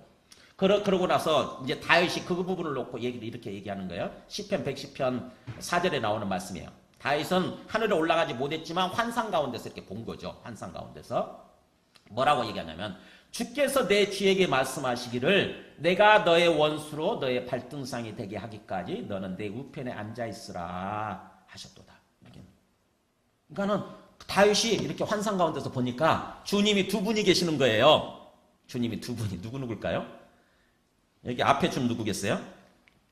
그러고 나서 이제 다윗이 그 부분을 놓고 얘기를 이렇게 얘기하는 거예요. 시편 110편 4절에 나오는 말씀이에요. 다윗은 하늘에 올라가지 못했지만 환상 가운데서 이렇게 본 거죠. 환상 가운데서 뭐라고 얘기하냐면, 주께서 내 주에게 말씀하시기를 내가 너의 원수로 너의 발등상이 되게 하기까지 너는 내 우편에 앉아 있으라 하셨도다. 그러니까는 다윗이 이렇게 환상 가운데서 보니까 주님이 두 분이 계시는 거예요. 주님이 두 분이 누굴까요? 여기 앞에 좀 누구겠어요?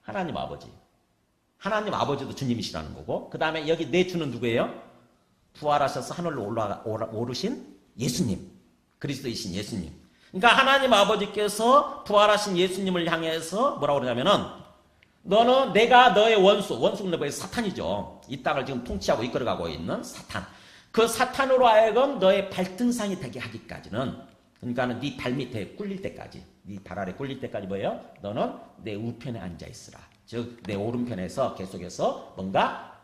하나님 아버지. 하나님 아버지도 주님이시라는 거고, 그 다음에 여기 내 주는 누구예요? 부활하셔서 하늘로 오르신 예수님. 그리스도이신 예수님. 그러니까 하나님 아버지께서 부활하신 예수님을 향해서 뭐라고 그러냐면은, 너는 내가 너의 원수는 뭐예요? 사탄이죠. 이 땅을 지금 통치하고 이끌어가고 있는 사탄. 그 사탄으로 하여금 너의 발등상이 되게 하기까지는, 그러니까는 네 발밑에 꿀릴 때까지, 네 발 아래 꿀릴 때까지 뭐예요? 너는 내 우편에 앉아 있으라. 즉 내 오른편에서 계속해서 뭔가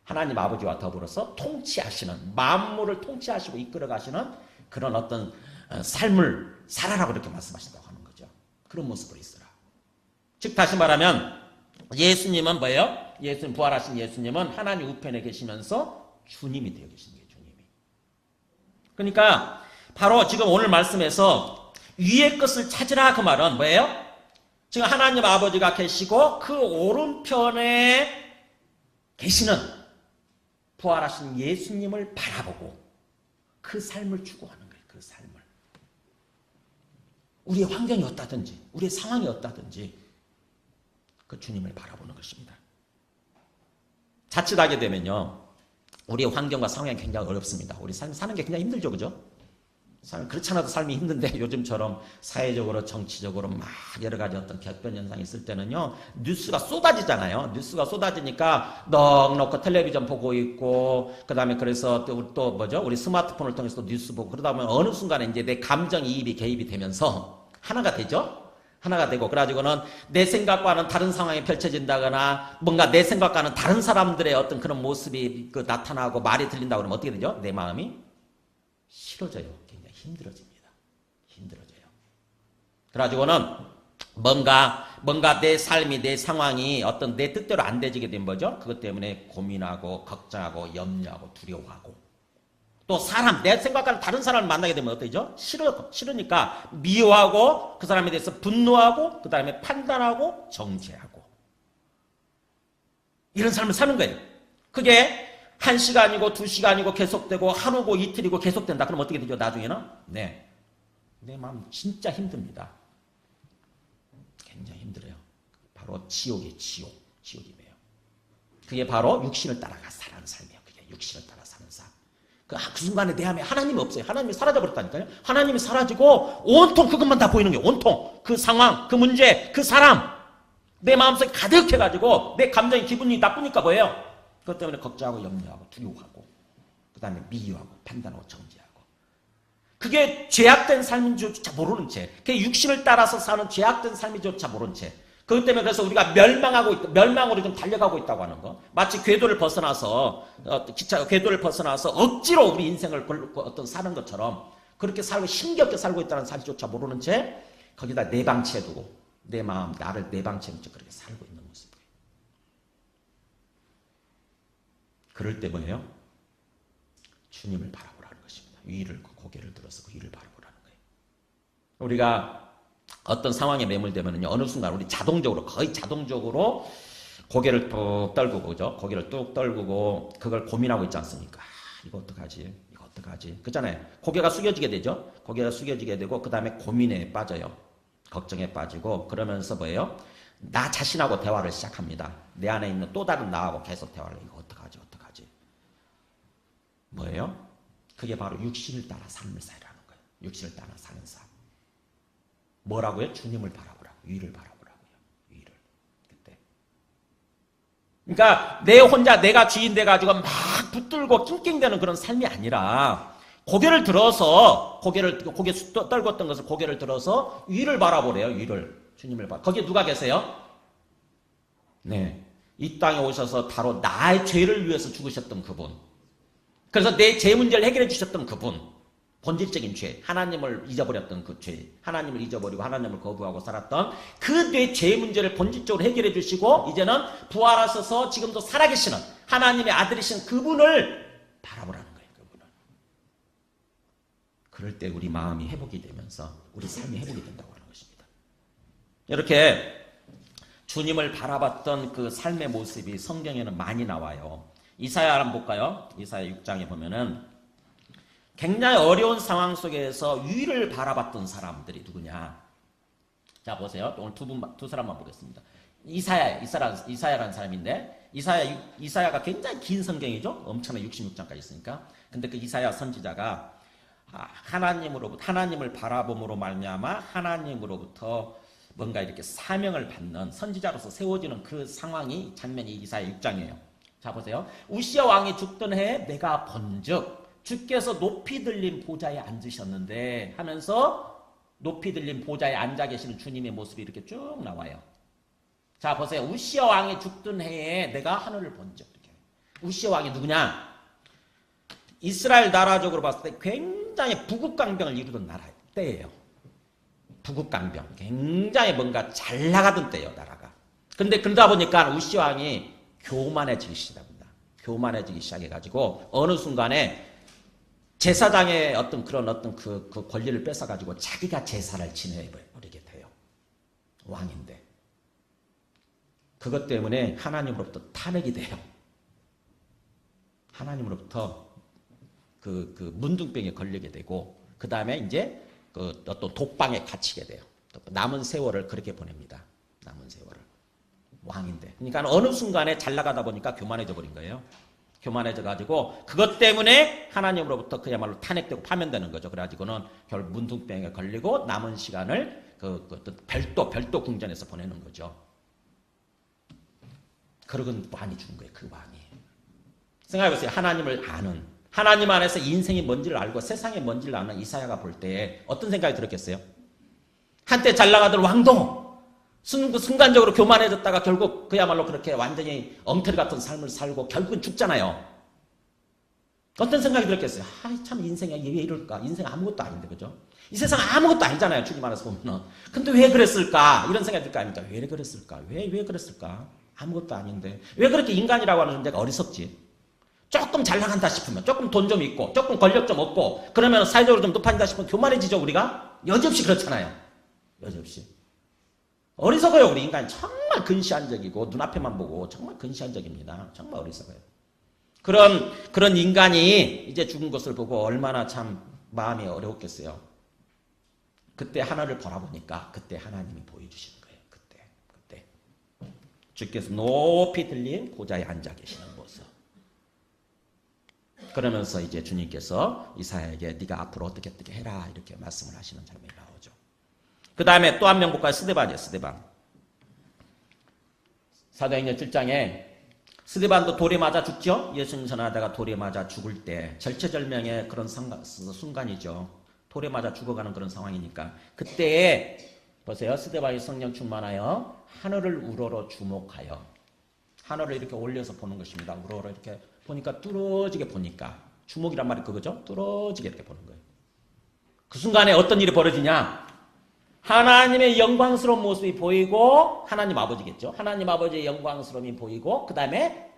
하나님 아버지와 더불어서 통치하시는, 만물을 통치하시고 이끌어가시는 그런 어떤 삶을 살아라고 이렇게 말씀하신다고 하는 거죠. 그런 모습으로 있으라. 즉 다시 말하면 예수님은 뭐예요? 부활하신 예수님은 하나님 우편에 계시면서 주님이 되어 계신 거예요. 주님이. 그러니까 바로 지금 오늘 말씀에서 위의 것을 찾으라, 그 말은 뭐예요? 지금 하나님 아버지가 계시고 그 오른편에 계시는 부활하신 예수님을 바라보고 그 삶을 추구하는 거예요. 그 삶을. 우리의 환경이 어떠든지, 우리의 상황이 어떠든지 그 주님을 바라보는 것입니다. 자칫하게 되면요, 우리의 환경과 상황이 굉장히 어렵습니다. 우리 삶 사는 게 굉장히 힘들죠, 그죠? 그렇지 않아도 삶이 힘든데 요즘처럼 사회적으로 정치적으로 막 여러 가지 어떤 격변 현상이 있을 때는요, 뉴스가 쏟아지잖아요. 뉴스가 쏟아지니까 넉넉히 텔레비전 보고 있고, 그 다음에 그래서 또 뭐죠? 우리 스마트폰을 통해서 또 뉴스 보고, 그러다 보면 어느 순간에 이제 내 감정이입이 개입이 되면서 하나가 되죠? 하나가 되고, 그래가지고는 내 생각과는 다른 상황이 펼쳐진다거나, 뭔가 내 생각과는 다른 사람들의 어떤 그런 모습이 나타나고 말이 들린다고 그러면 어떻게 되죠? 내 마음이 싫어져요. 굉장히 힘들어집니다. 힘들어져요. 그래가지고는 뭔가 내 삶이, 내 상황이 어떤 내 뜻대로 안 되지게 된 거죠. 그것 때문에 고민하고, 걱정하고, 염려하고, 두려워하고. 또 내 생각과는 다른 사람을 만나게 되면 어떠죠? 싫으니까 미워하고, 그 사람에 대해서 분노하고, 그 다음에 판단하고, 정죄하고. 이런 삶을 사는 거예요. 그게 1시간이고 2시간이고 계속되고 하루고 이틀이고 계속된다. 그럼 어떻게 되죠? 나중에는? 네. 내 마음 진짜 힘듭니다. 굉장히 힘들어요. 바로 지옥이에요. 지옥이에요. 그게 바로 육신을 따라가 사는 삶이에요. 그게 육신을 따라 사는 삶. 그 순간에 내 안에 하나님이 없어요. 하나님이 사라져버렸다니까요. 하나님이 사라지고 온통 그것만 다 보이는 거예요. 온통. 그 상황, 그 문제, 그 사람. 내 마음속에 가득해가지고 내 감정이 기분이 나쁘니까 뭐예요? 그것 때문에 걱정하고 염려하고 두려워하고, 그 다음에 미워하고 판단하고 정죄하고. 그게 죄악된 삶인지조차 모르는 채, 그게 육신을 따라서 사는 죄악된 삶이조차 모르는 채. 그것 때문에 그래서 우리가 멸망으로 좀 달려가고 있다고 하는 거. 마치 궤도를 벗어나서 궤도를 벗어나서 억지로 우리 인생을 어떤 사는 것처럼 그렇게 살고 힘겹게 살고 있다는 사실조차 모르는 채 거기다 내방치해 두고 내 마음, 나를 내방치해 두고 그렇게 살고 있는 모습. 그럴 때 뭐예요? 주님을 바라보라는 것입니다. 고개를 들어서 그 위를 바라보라는 거예요. 우리가 어떤 상황에 매몰되면요, 어느 순간 우리 거의 자동적으로 고개를 뚝 떨구고, 그죠? 고개를 뚝 떨구고 그걸 고민하고 있지 않습니까? 이거 어떡하지? 이거 어떡하지? 그렇잖아요. 고개가 숙여지게 되죠? 고개가 숙여지게 되고, 그 다음에 고민에 빠져요. 걱정에 빠지고, 그러면서 뭐예요? 나 자신하고 대화를 시작합니다. 내 안에 있는 또 다른 나하고 계속 대화를, 이거 어떡하지? 뭐예요? 그게 바로 육신을 따라 삶을 살라는 거예요. 육신을 따라 사는 삶. 뭐라고요? 주님을 바라보라고. 위를 바라보라고요. 위를. 그때. 그러니까 내가 주인 돼가지고 막 붙들고 낑낑대는 그런 삶이 아니라 고개를 들어서 고개 떨궜던 것을 고개를 들어서 위를 바라보래요. 위를. 주님을 거기에 누가 계세요? 네. 이 땅에 오셔서 바로 나의 죄를 위해서 죽으셨던 그분. 그래서 내 죄 문제를 해결해 주셨던 그분, 본질적인 죄, 하나님을 잊어버렸던 그 죄, 하나님을 잊어버리고 하나님을 거부하고 살았던 그 내 죄 문제를 본질적으로 해결해 주시고 이제는 부활하셔서 지금도 살아계시는 하나님의 아들이신 그분을 바라보라는 거예요. 그분을. 그럴 때 우리 마음이 회복이 되면서 우리 삶이 회복이 된다고 하는 것입니다. 이렇게 주님을 바라봤던 그 삶의 모습이 성경에는 많이 나와요. 이사야 한번 볼까요? 이사야 6장에 보면은 굉장히 어려운 상황 속에서 위를 바라봤던 사람들이 누구냐? 자, 보세요. 오늘 두 사람만 보겠습니다. 이사야라는 사람인데, 이사야가 굉장히 긴 성경이죠? 엄청나게 66장까지 있으니까. 근데 그 이사야 선지자가 하나님을 바라봄으로 말미암아 하나님으로부터 뭔가 이렇게 사명을 받는 선지자로서 세워지는 그 상황이 장면이 이사야 6장이에요. 자, 보세요. 우시야 왕이 죽던 해에 내가 본즉 주께서 높이 들린 보좌에 앉으셨는데 하면서 높이 들린 보좌에 앉아 계시는 주님의 모습이 이렇게 쭉 나와요. 자, 보세요. 우시야 왕이 죽던 해에 내가 하늘을 본즉. 우시야 왕이 누구냐? 이스라엘 나라적으로 봤을 때 굉장히 부국강병을 이루던 때예요. 부국강병. 굉장히 뭔가 잘 나가던 때예요, 나라가. 근데 그러다 보니까 우시야 왕이 교만해지기 시작합니다. 교만해지기 시작해가지고 어느 순간에 제사장의 어떤 그 권리를 뺏어가지고 자기가 제사를 지내버리게 돼요. 왕인데. 그것 때문에 하나님으로부터 탄핵이 돼요. 하나님으로부터 그 문둥병에 걸리게 되고, 그 다음에 이제 그 어떤 독방에 갇히게 돼요. 남은 세월을 그렇게 보냅니다. 남은 세월을. 왕인데. 그러니까 어느 순간에 잘 나가다 보니까 교만해져 버린 거예요. 교만해져가지고 그것 때문에 하나님으로부터 그야말로 탄핵되고 파면되는 거죠. 그래가지고는 결국 문둥병에 걸리고 남은 시간을 그 어떤 별도 궁전에서 보내는 거죠. 그러건 왕이 준 거예요. 그 왕이. 생각해보세요. 하나님을 아는, 하나님 안에서 인생이 뭔지를 알고 세상이 뭔지를 아는 이사야가 볼 때 어떤 생각이 들었겠어요? 한때 잘 나가던 왕도 순간적으로 교만해졌다가 결국 그야말로 그렇게 완전히 엉터리 같은 삶을 살고 결국은 죽잖아요. 어떤 생각이 들었겠어요? 참 인생이 왜 이럴까? 인생 아무것도 아닌데, 그죠? 이 세상 아무것도 아니잖아요. 주님 안에서 보면은. 근데 왜 그랬을까? 이런 생각이 들 거 아닙니까? 왜 그랬을까? 왜 그랬을까? 아무것도 아닌데. 왜 그렇게 인간이라고 하는 존재가 어리석지? 조금 잘 나간다 싶으면, 조금 돈 좀 있고, 조금 권력 좀 얻고, 그러면 사회적으로 좀 높아진다 싶으면 교만해지죠, 우리가? 여지없이 그렇잖아요. 여지없이. 어리석어요, 우리 인간이. 정말 근시안적이고, 눈앞에만 보고, 정말 근시안적입니다. 정말 어리석어요. 그런 인간이 이제 죽은 것을 보고 얼마나 참 마음이 어려웠겠어요. 그때 하늘을 바라보니까 그때 하나님이 보여주시는 거예요. 그때. 주께서 높이 들린 보좌에 앉아 계시는 모습. 그러면서 이제 주님께서 이사야에게 네가 앞으로 어떻게 해라 이렇게 말씀을 하시는 장면이 나오죠. 그 다음에 또 한 명 볼까요? 스데반이에요. 스데반. 사도행전 7장에 스데반도 돌에 맞아 죽죠. 예수님 전하다가 돌에 맞아 죽을 때 절체절명의 그런 순간이죠. 돌에 맞아 죽어가는 그런 상황이니까 그때에 보세요. 스데반이 성령 충만하여 하늘을 우러러 주목하여 하늘을 이렇게 올려서 보는 것입니다. 우러러 이렇게 보니까 뚫어지게 보니까 주목이란 말이 그거죠. 뚫어지게 이렇게 보는 거예요. 그 순간에 어떤 일이 벌어지냐? 하나님의 영광스러운 모습이 보이고 하나님 아버지겠죠. 하나님 아버지의 영광스러움이 보이고 그 다음에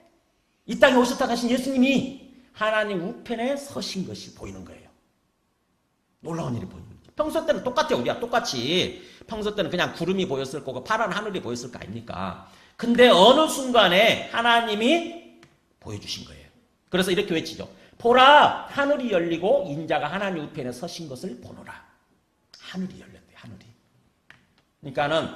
이 땅에 오셨다 가신 예수님이 하나님 우편에 서신 것이 보이는 거예요. 놀라운 일이 보이는 거죠. 평소 때는 똑같아요. 우리가 똑같이 평소 때는 그냥 구름이 보였을 거고 파란 하늘이 보였을 거 아닙니까? 근데 어느 순간에 하나님이 보여주신 거예요. 그래서 이렇게 외치죠. 보라 하늘이 열리고 인자가 하나님 우편에 서신 것을 보노라. 하늘이 열렸대요. 하늘이. 그러니까는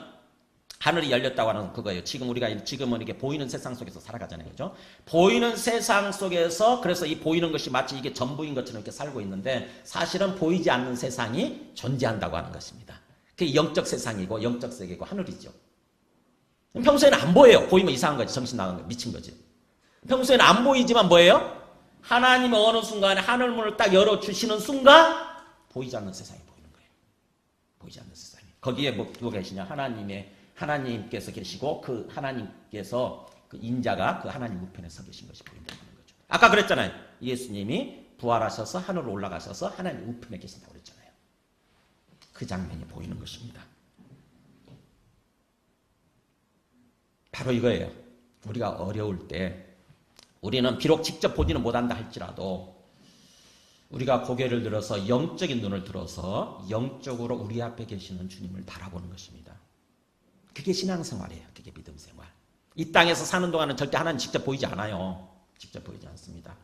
하늘이 열렸다고 하는 그거예요. 지금은 이게 보이는 세상 속에서 살아가잖아요. 그죠? 보이는 세상 속에서 그래서 이 보이는 것이 마치 이게 전부인 것처럼 이렇게 살고 있는데 사실은 보이지 않는 세상이 존재한다고 하는 것입니다. 그게 영적 세상이고 영적 세계고 하늘이죠. 평소에는 안 보여요. 보이면 이상한 거지. 정신 나간 거 미친 거지. 평소에는 안 보이지만 뭐예요? 하나님이 어느 순간에 하늘문을 딱 열어주시는 순간 보이지 않는 세상이 보이는 거예요. 보이지 않는 세상이. 거기에 뭐 누가 계시냐? 하나님께서 계시고 그 하나님께서 그 인자가 그 하나님 우편에 서 계신 것이 보인다는 거죠. 아까 그랬잖아요. 예수님이 부활하셔서 하늘로 올라가셔서 하나님 우편에 계신다고 그랬잖아요. 그 장면이 보이는 것입니다. 바로 이거예요. 우리가 어려울 때 우리는 비록 직접 보지는 못한다 할지라도 우리가 고개를 들어서 영적인 눈을 들어서 영적으로 우리 앞에 계시는 주님을 바라보는 것입니다. 그게 신앙생활이에요. 그게 믿음생활. 이 땅에서 사는 동안은 절대 하나님 직접 보이지 않아요. 직접 보이지 않습니다.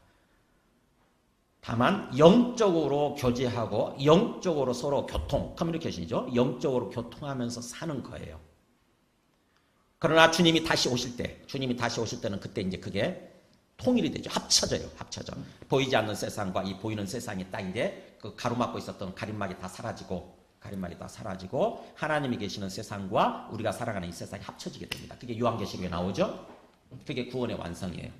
다만 영적으로 교제하고 영적으로 서로 커뮤니케이션이죠. 영적으로 교통하면서 사는 거예요. 그러나 주님이 다시 오실 때는 그때 이제 그게 통일이 되죠. 합쳐져요. 보이지 않는 세상과 이 보이는 세상이 딱 이제 그 가로막고 있었던 가림막이 다 사라지고 하나님이 계시는 세상과 우리가 살아가는 이 세상이 합쳐지게 됩니다. 그게 요한계시록에 나오죠. 그게 구원의 완성이에요.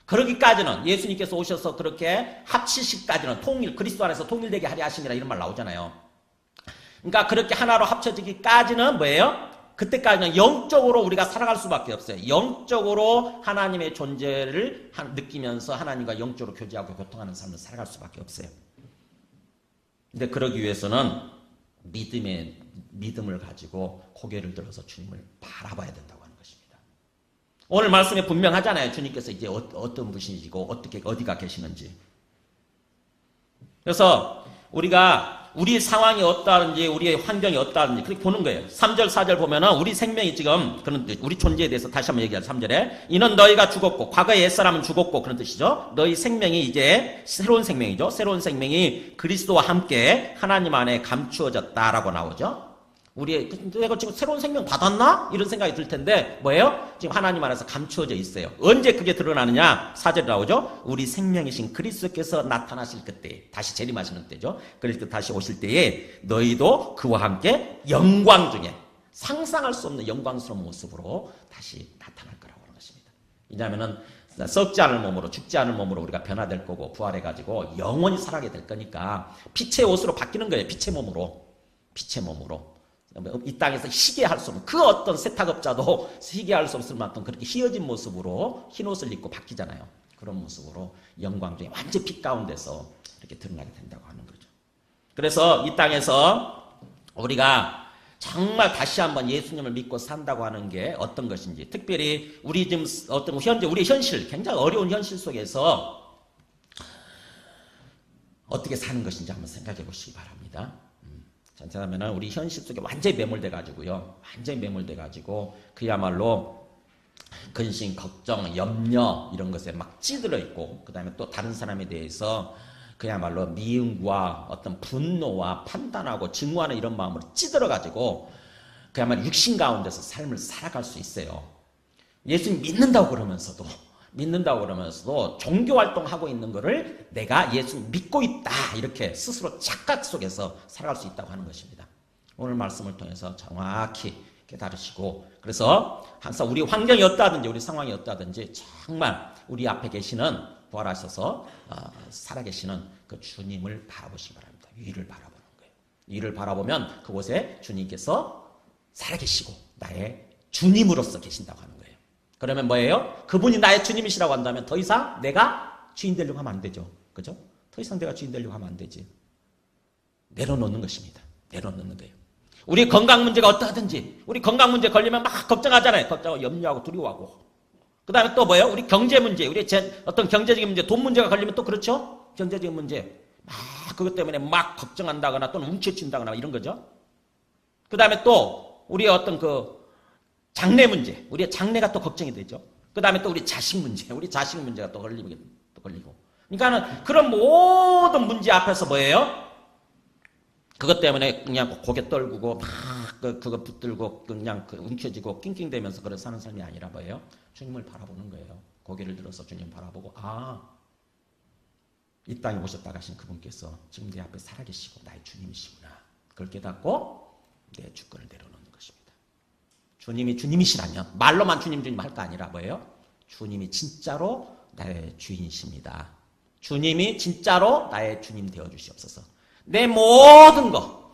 그러기까지는 예수님께서 오셔서 그렇게 합치시기까지는 그리스도 안에서 통일되게 하려 하심이라 이런 말 나오잖아요. 그러니까 그렇게 하나로 합쳐지기까지는 뭐예요? 그때까지는 영적으로 우리가 살아갈 수밖에 없어요. 영적으로 하나님의 존재를 느끼면서 하나님과 영적으로 교제하고 교통하는 삶을 살아갈 수밖에 없어요. 근데 그러기 위해서는 믿음을 가지고 고개를 들어서 주님을 바라봐야 된다고 하는 것입니다. 오늘 말씀에 분명하잖아요. 주님께서 이제 어떤 분이시고 어디가 계시는지. 그래서 우리 상황이 어떠하든지 우리의 환경이 어떠하든지 그렇게 보는 거예요. 3절 4절 보면은 우리 생명이 지금 그런 우리 존재에 대해서 다시 한번 얘기하죠. 3절에 이는 너희가 죽었고 과거의 옛사람은 죽었고 그런 뜻이죠. 너희 생명이 이제 새로운 생명이죠. 새로운 생명이 그리스도와 함께 하나님 안에 감추어졌다라고 나오죠. 내가 지금 새로운 생명 받았나? 이런 생각이 들 텐데, 뭐예요? 지금 하나님 안에서 감추어져 있어요. 언제 그게 드러나느냐? 4절에 나오죠? 우리 생명이신 그리스도께서 나타나실 그때, 다시 재림하시는 때죠. 그리스도 다시 오실 때에 너희도 그와 함께 영광 중에 상상할 수 없는 영광스러운 모습으로 다시 나타날 거라고 하는 것입니다. 왜냐하면은 썩지 않을 몸으로, 죽지 않을 몸으로 우리가 변화될 거고, 부활해가지고 영원히 살아게 될 거니까 빛의 옷으로 바뀌는 거예요. 빛의 몸으로. 빛의 몸으로. 이 땅에서 희게할 수 없는 그 어떤 세탁업자도 희게할 수 없을 만큼 그렇게 희어진 모습으로 흰 옷을 입고 바뀌잖아요. 그런 모습으로 영광 중에 완전 빛 가운데서 이렇게 드러나게 된다고 하는 거죠. 그래서 이 땅에서 우리가 정말 다시 한번 예수님을 믿고 산다고 하는 게 어떤 것인지, 특별히 우리 지금 어떤 현재 우리 현실, 굉장히 어려운 현실 속에서 어떻게 사는 것인지 한번 생각해 보시기 바랍니다. 전체하면은 우리 현실 속에 완전히 매몰돼 가지고요. 완전히 매몰돼 가지고 그야말로 근심, 걱정, 염려 이런 것에 막 찌들어 있고, 그다음에 또 다른 사람에 대해서 그야말로 미움과 어떤 분노와 판단하고 증오하는 이런 마음으로 찌들어 가지고 그야말로 육신 가운데서 삶을 살아갈 수 있어요. 예수님 믿는다고 그러면서도 종교 활동하고 있는 거를 내가 예수 믿고 있다 이렇게 스스로 착각 속에서 살아갈 수 있다고 하는 것입니다. 오늘 말씀을 통해서 정확히 깨달으시고, 그래서 항상 우리 환경이 어떠하든지 우리 상황이 어떠하든지 정말 우리 앞에 계시는 부활하셔서 살아계시는 그 주님을 바라보시기 바랍니다. 위를 바라보는 거예요. 위를 바라보면 그곳에 주님께서 살아계시고 나의 주님으로서 계신다고 하는 거예요. 그러면 뭐예요? 그분이 나의 주님이시라고 한다면 더 이상 내가 주인 되려고 하면 안 되죠. 그죠? 더 이상 내가 주인 되려고 하면 안 되지. 내려놓는 것입니다. 내려놓는 거예요. 우리 건강 문제가 어떠하든지, 우리 건강 문제 걸리면 막 걱정하잖아요. 걱정하고 염려하고 두려워하고. 그 다음에 또 뭐예요? 우리 경제 문제, 우리 어떤 경제적인 문제, 돈 문제가 걸리면 또 그렇죠? 경제적인 문제. 막 그것 때문에 막 걱정한다거나 또는 움켜쥔다거나 이런 거죠. 그 다음에 또 우리 어떤 그 장래 문제, 우리의 장래가 또 걱정이 되죠. 그 다음에 또 우리 자식 문제가 또 걸리고. 그러니까는 그런 모든 문제 앞에서 뭐예요? 그것 때문에 그냥 고개 떨구고 막 그거 붙들고 그냥 움켜쥐고 낑낑대면서 그런 사는 삶이 아니라 뭐예요? 주님을 바라보는 거예요. 고개를 들어서 주님 바라보고, 이 땅에 오셨다 가신 그분께서 지금 내 앞에 살아계시고 나의 주님이시구나. 그걸 깨닫고 내 주권을 내려놓는 것입니다. 주님이 주님이시라면 말로만 주님 할 거 아니라 뭐예요? 주님이 진짜로 나의 주인이십니다. 주님이 진짜로 나의 주님 되어주시옵소서. 내 모든 것,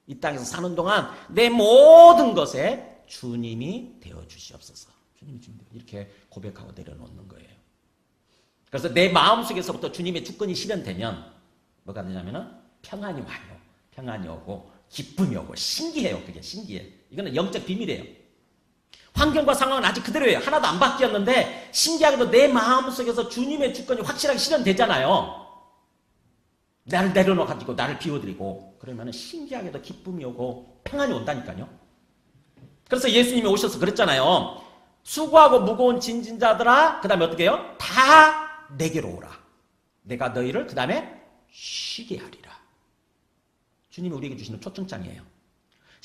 이 땅에서 사는 동안 내 모든 것에 주님이 되어주시옵소서. 주님이 이렇게 고백하고 내려놓는 거예요. 그래서 내 마음속에서부터 주님의 주권이 실현되면 뭐가 되냐면은 평안이 와요. 평안이 오고 기쁨이 오고 신기해요. 그게 신기해. 이거는 영적 비밀이에요. 환경과 상황은 아직 그대로예요. 하나도 안 바뀌었는데 신기하게도 내 마음속에서 주님의 주권이 확실하게 실현되잖아요. 나를 내려놓아가지고 나를 비워드리고 그러면 신기하게도 기쁨이 오고 평안이 온다니까요. 그래서 예수님이 오셔서 그랬잖아요. 수고하고 무거운 짐진 자들아, 그 다음에 어떻게 해요? 다 내게로 오라. 내가 너희를 그 다음에 쉬게 하리라. 주님이 우리에게 주시는 초청장이에요.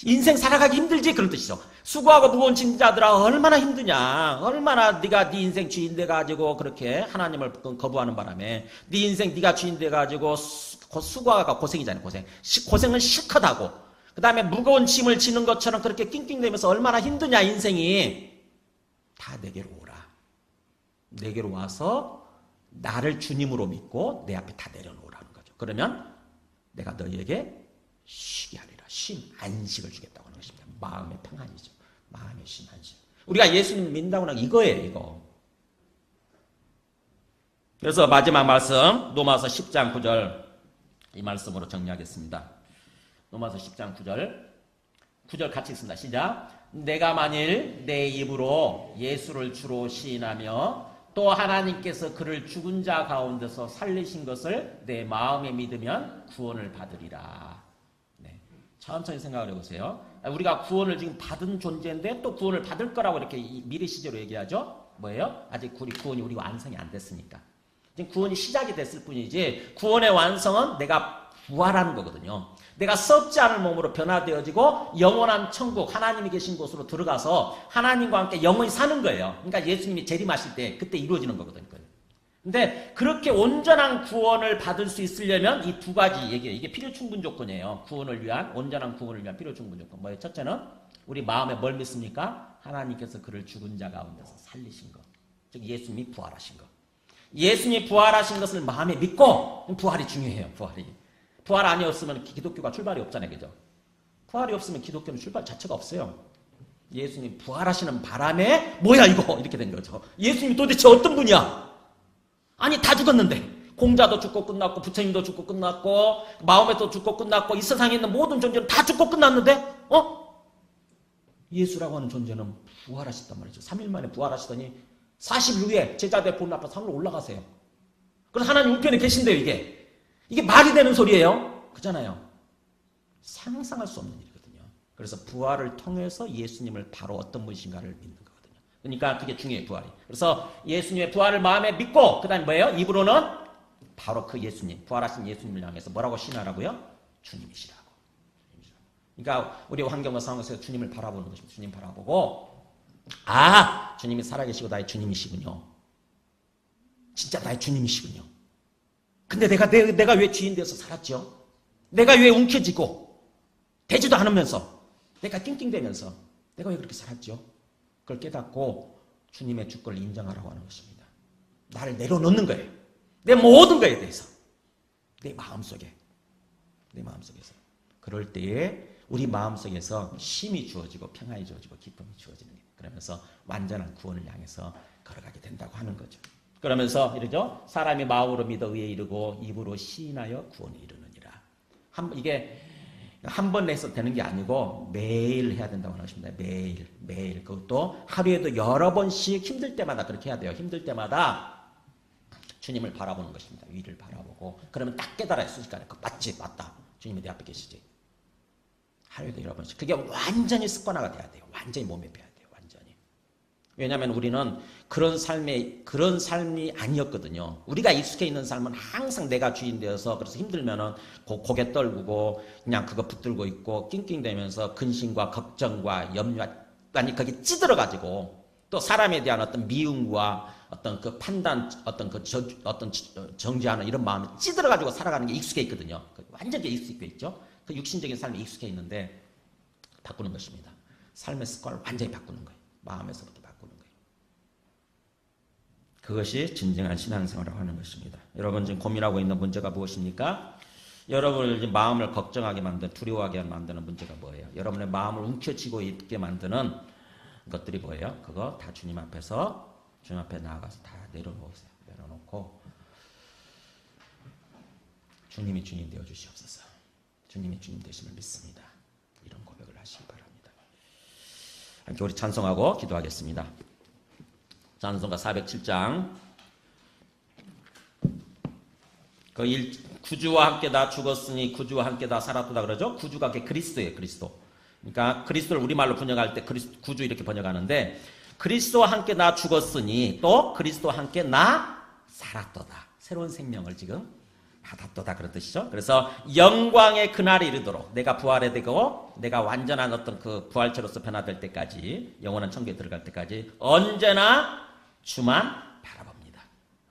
인생 살아가기 힘들지? 그런 뜻이죠. 수고하고 무거운 짐진 자들아, 얼마나 힘드냐. 얼마나 네가 네 인생 주인 돼가지고 그렇게 하나님을 거부하는 바람에 네 인생 네가 주인 돼가지고 수고하고 고생이잖아요. 고생은 실컷하고 그 다음에 무거운 짐을 지는 것처럼 그렇게 낑낑대면서 얼마나 힘드냐 인생이. 다 내게로 오라. 내게로 와서 나를 주님으로 믿고 내 앞에 다 내려놓으라는 거죠. 그러면 내가 너희에게 쉬게 하리라. 쉼, 안식을 주겠다고 하는 것입니다. 마음의 평안이죠. 마음의 쉼, 안식. 우리가 예수님 믿는다고 하는 이거예요. 이거. 그래서 마지막 말씀 로마서 10장 9절 이 말씀으로 정리하겠습니다. 로마서 10장 9절 같이 읽습니다. 시작. 내가 만일 내 입으로 예수를 주로 시인하며 또 하나님께서 그를 죽은 자 가운데서 살리신 것을 내 마음에 믿으면 구원을 받으리라. 네. 천천히 생각을 해보세요. 우리가 구원을 지금 받은 존재인데 또 구원을 받을 거라고 이렇게 미래 시제로 얘기하죠. 뭐예요? 아직 구원이 우리 완성이 안 됐으니까. 지금 구원이 시작이 됐을 뿐이지 구원의 완성은 내가 부활하는 거거든요. 내가 썩지 않을 몸으로 변화되어지고 영원한 천국, 하나님이 계신 곳으로 들어가서 하나님과 함께 영원히 사는 거예요. 그러니까 예수님이 재림하실 때 그때 이루어지는 거거든요. 근데 그렇게 온전한 구원을 받을 수 있으려면 이 두 가지 얘기예요. 이게 필요 충분 조건이에요. 구원을 위한, 온전한 구원을 위한 필요 충분 조건. 뭐예요? 첫째는 우리 마음에 뭘 믿습니까? 하나님께서 그를 죽은 자 가운데서 살리신 것. 즉 예수님이 부활하신 것. 예수님이 부활하신 것을 마음에 믿고, 부활이 중요해요. 부활 아니었으면 기독교가 출발이 없잖아요. 그죠? 부활이 없으면 기독교는 출발 자체가 없어요. 예수님 부활하시는 바람에 뭐야 이거 이렇게 된 거죠. 예수님이 도대체 어떤 분이야? 아니 다 죽었는데 공자도 죽고 끝났고 부처님도 죽고 끝났고 마음에도 죽고 끝났고 이 세상에 있는 모든 존재는 다 죽고 끝났는데 예수라고 하는 존재는 부활하셨단 말이죠. 3일 만에 부활하시더니 40일 후에 제자들 보는 앞에 산으로 올라가세요. 그래서 하나님 우편에 계신대요. 이게 말이 되는 소리예요? 그잖아요. 상상할 수 없는 일이거든요. 그래서 부활을 통해서 예수님을 바로 어떤 분이신가를 믿는 거거든요. 그러니까 그게 중요해요. 부활이. 그래서 예수님의 부활을 마음에 믿고 그 다음에 뭐예요? 입으로는 바로 그 예수님, 부활하신 예수님을 향해서 뭐라고 신하라고요? 주님이시라고. 그러니까 우리 환경과 상황에서 주님을 바라보는 것입니다. 주님 바라보고 주님이 살아계시고 나의 주님이시군요. 진짜 나의 주님이시군요. 근데 내가 왜 주인 되어서 살았죠? 내가 왜 움켜쥐고 되지도 않으면서 내가 낑낑대면서 내가 왜 그렇게 살았죠? 그걸 깨닫고 주님의 주권을 인정하라고 하는 것입니다. 나를 내려놓는 거예요. 내 모든 거에 대해서. 내 마음속에서. 그럴 때에 우리 마음속에서 쉼이 주어지고 평안이 주어지고 기쁨이 주어지는 거예요. 그러면서 완전한 구원을 향해서 걸어가게 된다고 하는 거죠. 그러면서 이러죠. 사람이 마음으로 믿어 의에 이르고 입으로 시인하여 구원에 이르느니라. 이게 한 번 내서 되는 게 아니고 매일 해야 된다고 하는 것입니다. 매일. 그것도 하루에도 여러 번씩 힘들 때마다 그렇게 해야 돼요. 힘들 때마다 주님을 바라보는 것입니다. 위를 바라보고 그러면 딱 깨달아요. 순식간에 맞다. 주님이 내 앞에 계시지. 하루에도 여러 번씩. 그게 완전히 습관화가 돼야 돼요. 완전히 몸에 배야 돼요. 완전히. 왜냐하면 우리는 그런 삶이 아니었거든요. 우리가 익숙해 있는 삶은 항상 내가 주인 되어서 그래서 힘들면은 고개 떨구고 그냥 그거 붙들고 있고 낑낑대면서 근심과 걱정과 염려 아니 거기 찌들어가지고 또 사람에 대한 어떤 미움과 어떤 그 판단 어떤 정죄하는 이런 마음이 찌들어가지고 살아가는 게 익숙해 있거든요. 완전히 익숙해 있죠. 그 육신적인 삶에 익숙해 있는데 바꾸는 것입니다. 삶의 습관을 완전히 바꾸는 거예요. 마음에서부터 바꾸는 거예요. 그것이 진정한 신앙생활이라고 하는 것입니다. 여러분 지금 고민하고 있는 문제가 무엇입니까? 여러분을 마음을 걱정하게 만드는 두려워하게 만드는 문제가 뭐예요? 여러분의 마음을 움켜쥐고 있게 만드는 것들이 뭐예요? 그거 다 주님 앞에 나아가서 다 내려놓으세요. 내려놓고 주님이 주님 되어 주시옵소서. 주님이 주님 되심을 믿습니다. 이런 고백을 하시기 바랍니다. 함께 우리 찬송하고 기도하겠습니다. 찬송가 407장 구주와 함께 나 죽었으니 구주와 함께 나 살았도다 그러죠. 구주가 그리스도예요. 그리스도. 그러니까 그리스도를 우리말로 번역할 때 구주 이렇게 번역하는데 그리스도와 함께 나 죽었으니 또 그리스도와 함께 나 살았도다. 새로운 생명을 지금 받았도다 그런 뜻이죠. 그래서 영광의 그날이 이르도록 내가 부활해 되고 내가 완전한 어떤 그 부활체로서 변화될 때까지 영원한 천국에 들어갈 때까지 언제나 주만 바라봅니다.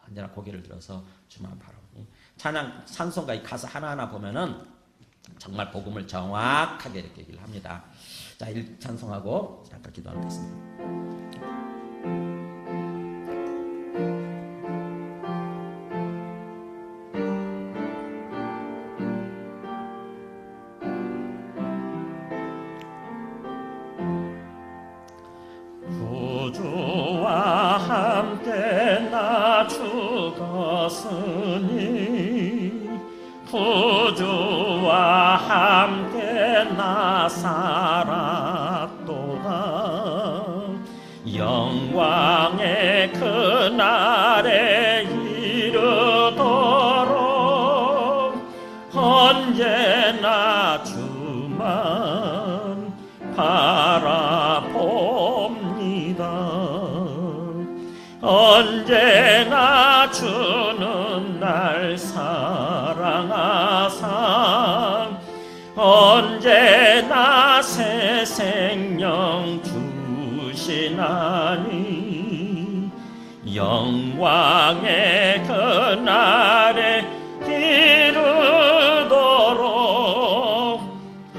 언제나 고개를 들어서 주만 바라보니 찬송가 이 가사 하나하나 보면은 정말 복음을 정확하게 이렇게 얘기를 합니다. 자, 찬송하고 잠깐 기도하겠습니다. 구주와 함께 나 죽었으니 구주와 함께 나 살았도다. 영광의 그날에 이르도록 언제나 주만 바라봅니다. 언제나 주는 날 사랑하사 언제나 새 생명 주시나니 영광의 그날에 이르도록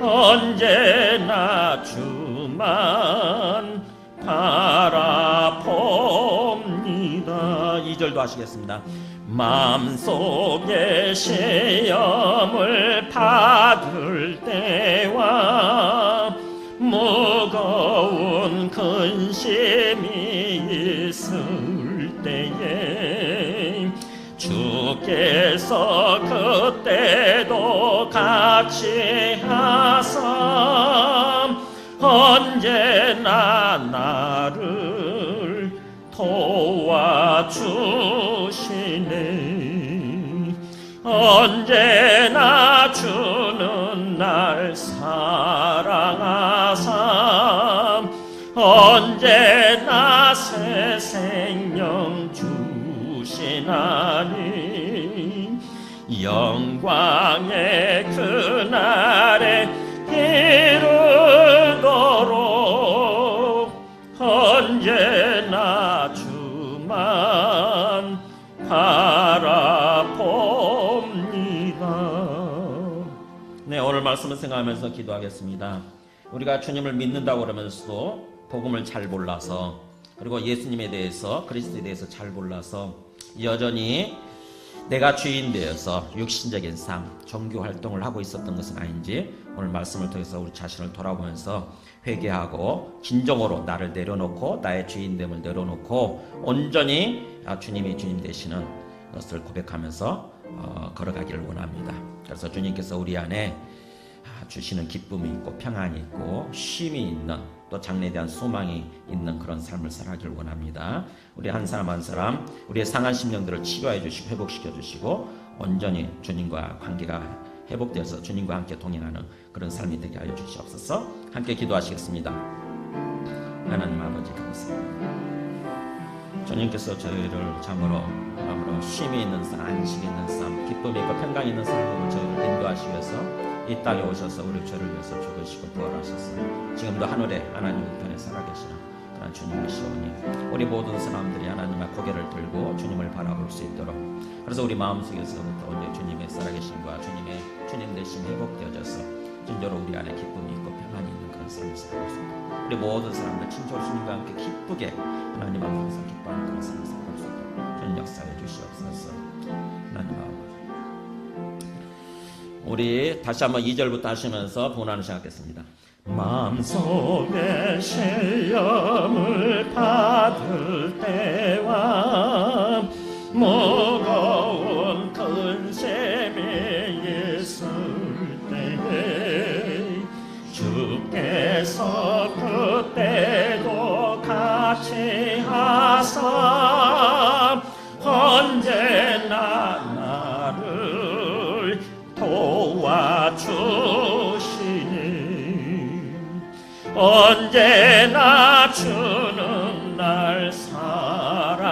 언제나 주만 바라봅니다. 2절도 하시겠습니다. 마음속에 시험을 받을 때와 무거운 근심이 있을 때에 주께서 그때도 같이 하사 언제나 나를 도와주시네. 언제나 주는 날 사랑하사 언제나 새 생명 주시나니 영광의 그날에 이르도록 언제나 주만 바라봅니다. 네, 오늘 말씀을 생각하면서 기도하겠습니다. 우리가 주님을 믿는다고 그러면서도 복음을 잘 몰라서 그리고 예수님에 대해서 그리스도에 대해서 잘 몰라서 여전히 내가 주인 되어서 육신적인 삶, 종교 활동을 하고 있었던 것은 아닌지 오늘 말씀을 통해서 우리 자신을 돌아보면서 회개하고 진정으로 나를 내려놓고 나의 주인됨을 내려놓고 온전히 주님이 주님 되시는 것을 고백하면서 걸어가기를 원합니다. 그래서 주님께서 우리 안에 주시는 기쁨이 있고 평안이 있고 쉼이 있는 또 장래에 대한 소망이 있는 그런 삶을 살아가길 원합니다. 우리 한 사람 한 사람 우리의 상한 심령들을 치료해 주시고 회복시켜 주시고 온전히 주님과 관계가 회복되어서 주님과 함께 동행하는 그런 삶이 되게 하여 주시옵소서. 함께 기도하시겠습니다. 하나님 아버지 감사합니다. 주님께서 저희를 참으로 쉼이 있는 삶, 안식이 있는 삶, 기쁨이 있고 평강이 있는 삶으로 저희를 인도하시기 위해서 이 땅에 오셔서 우리 죄를 위해서 죽으시고 부활하셨어요. 지금도 하늘에 하나님 우편에 살아계시는 그런 주님이시오니 우리 모든 사람들이 하나님의 고개를 들고 주님을 바라볼 수 있도록 그래서 우리 마음속에서부터 오늘 주님의 살아계심과 주님 대신 회복되어져서 진짜로 우리 안에 기쁨이 있고 평안이 있는 그런 삶을 살아갈 수 있도록 우리 모든 사람들 친절 주님과 함께 기쁘게 하나님 앞에 항상 기뻐하는 그런 삶을 살아갈 수 있도록 주님 역사해 주시옵소서. 하나님 아버지 우리 다시 한번 2절부터 하시면서 본안을 시작하겠습니다. 마음속에 시험을 받을 때와 무거운 근심이 있을 때에 주께서 그때도 같이 하사 언제나 나를 도와주시니 언제나 주는 날 사랑하사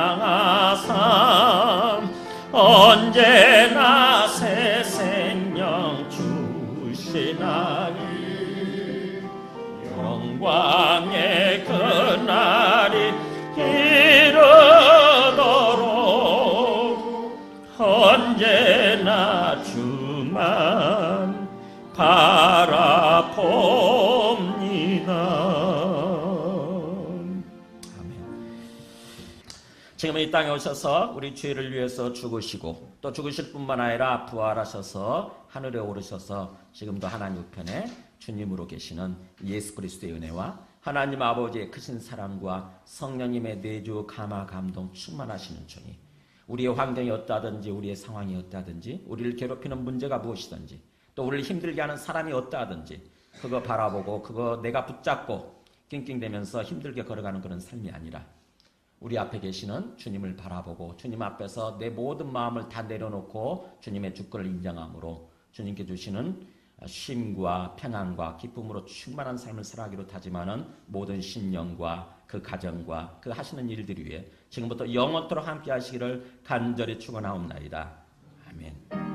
언제나 새 생명 주시나니 영광의 그날이 이르도록 언제나 주만 바라봅니다. 아멘. 지금 이 땅에 오셔서 우리 죄를 위해서 죽으시고 또 죽으실 뿐만 아니라 부활하셔서 하늘에 오르셔서 지금도 하나님 우편에 주님으로 계시는 예수 그리스도의 은혜와 하나님 아버지의 크신 사랑과 성령님의 내주 감화 감동 충만하시는 주님, 우리의 환경이 어떠하든지 우리의 상황이 어떠하든지 우리를 괴롭히는 문제가 무엇이든지 또 우리를 힘들게 하는 사람이 어떠하든지 그거 바라보고 그거 내가 붙잡고 낑낑대면서 힘들게 걸어가는 그런 삶이 아니라 우리 앞에 계시는 주님을 바라보고 주님 앞에서 내 모든 마음을 다 내려놓고 주님의 주권을 인정함으로 주님께 주시는 쉼과 평안과 기쁨으로 충만한 삶을 살아가기로 다짐하는 모든 신령과 그 가정과 그 하시는 일들 위해 지금부터 영원토록 함께 하시기를 간절히 축원하옵나이다. 아멘.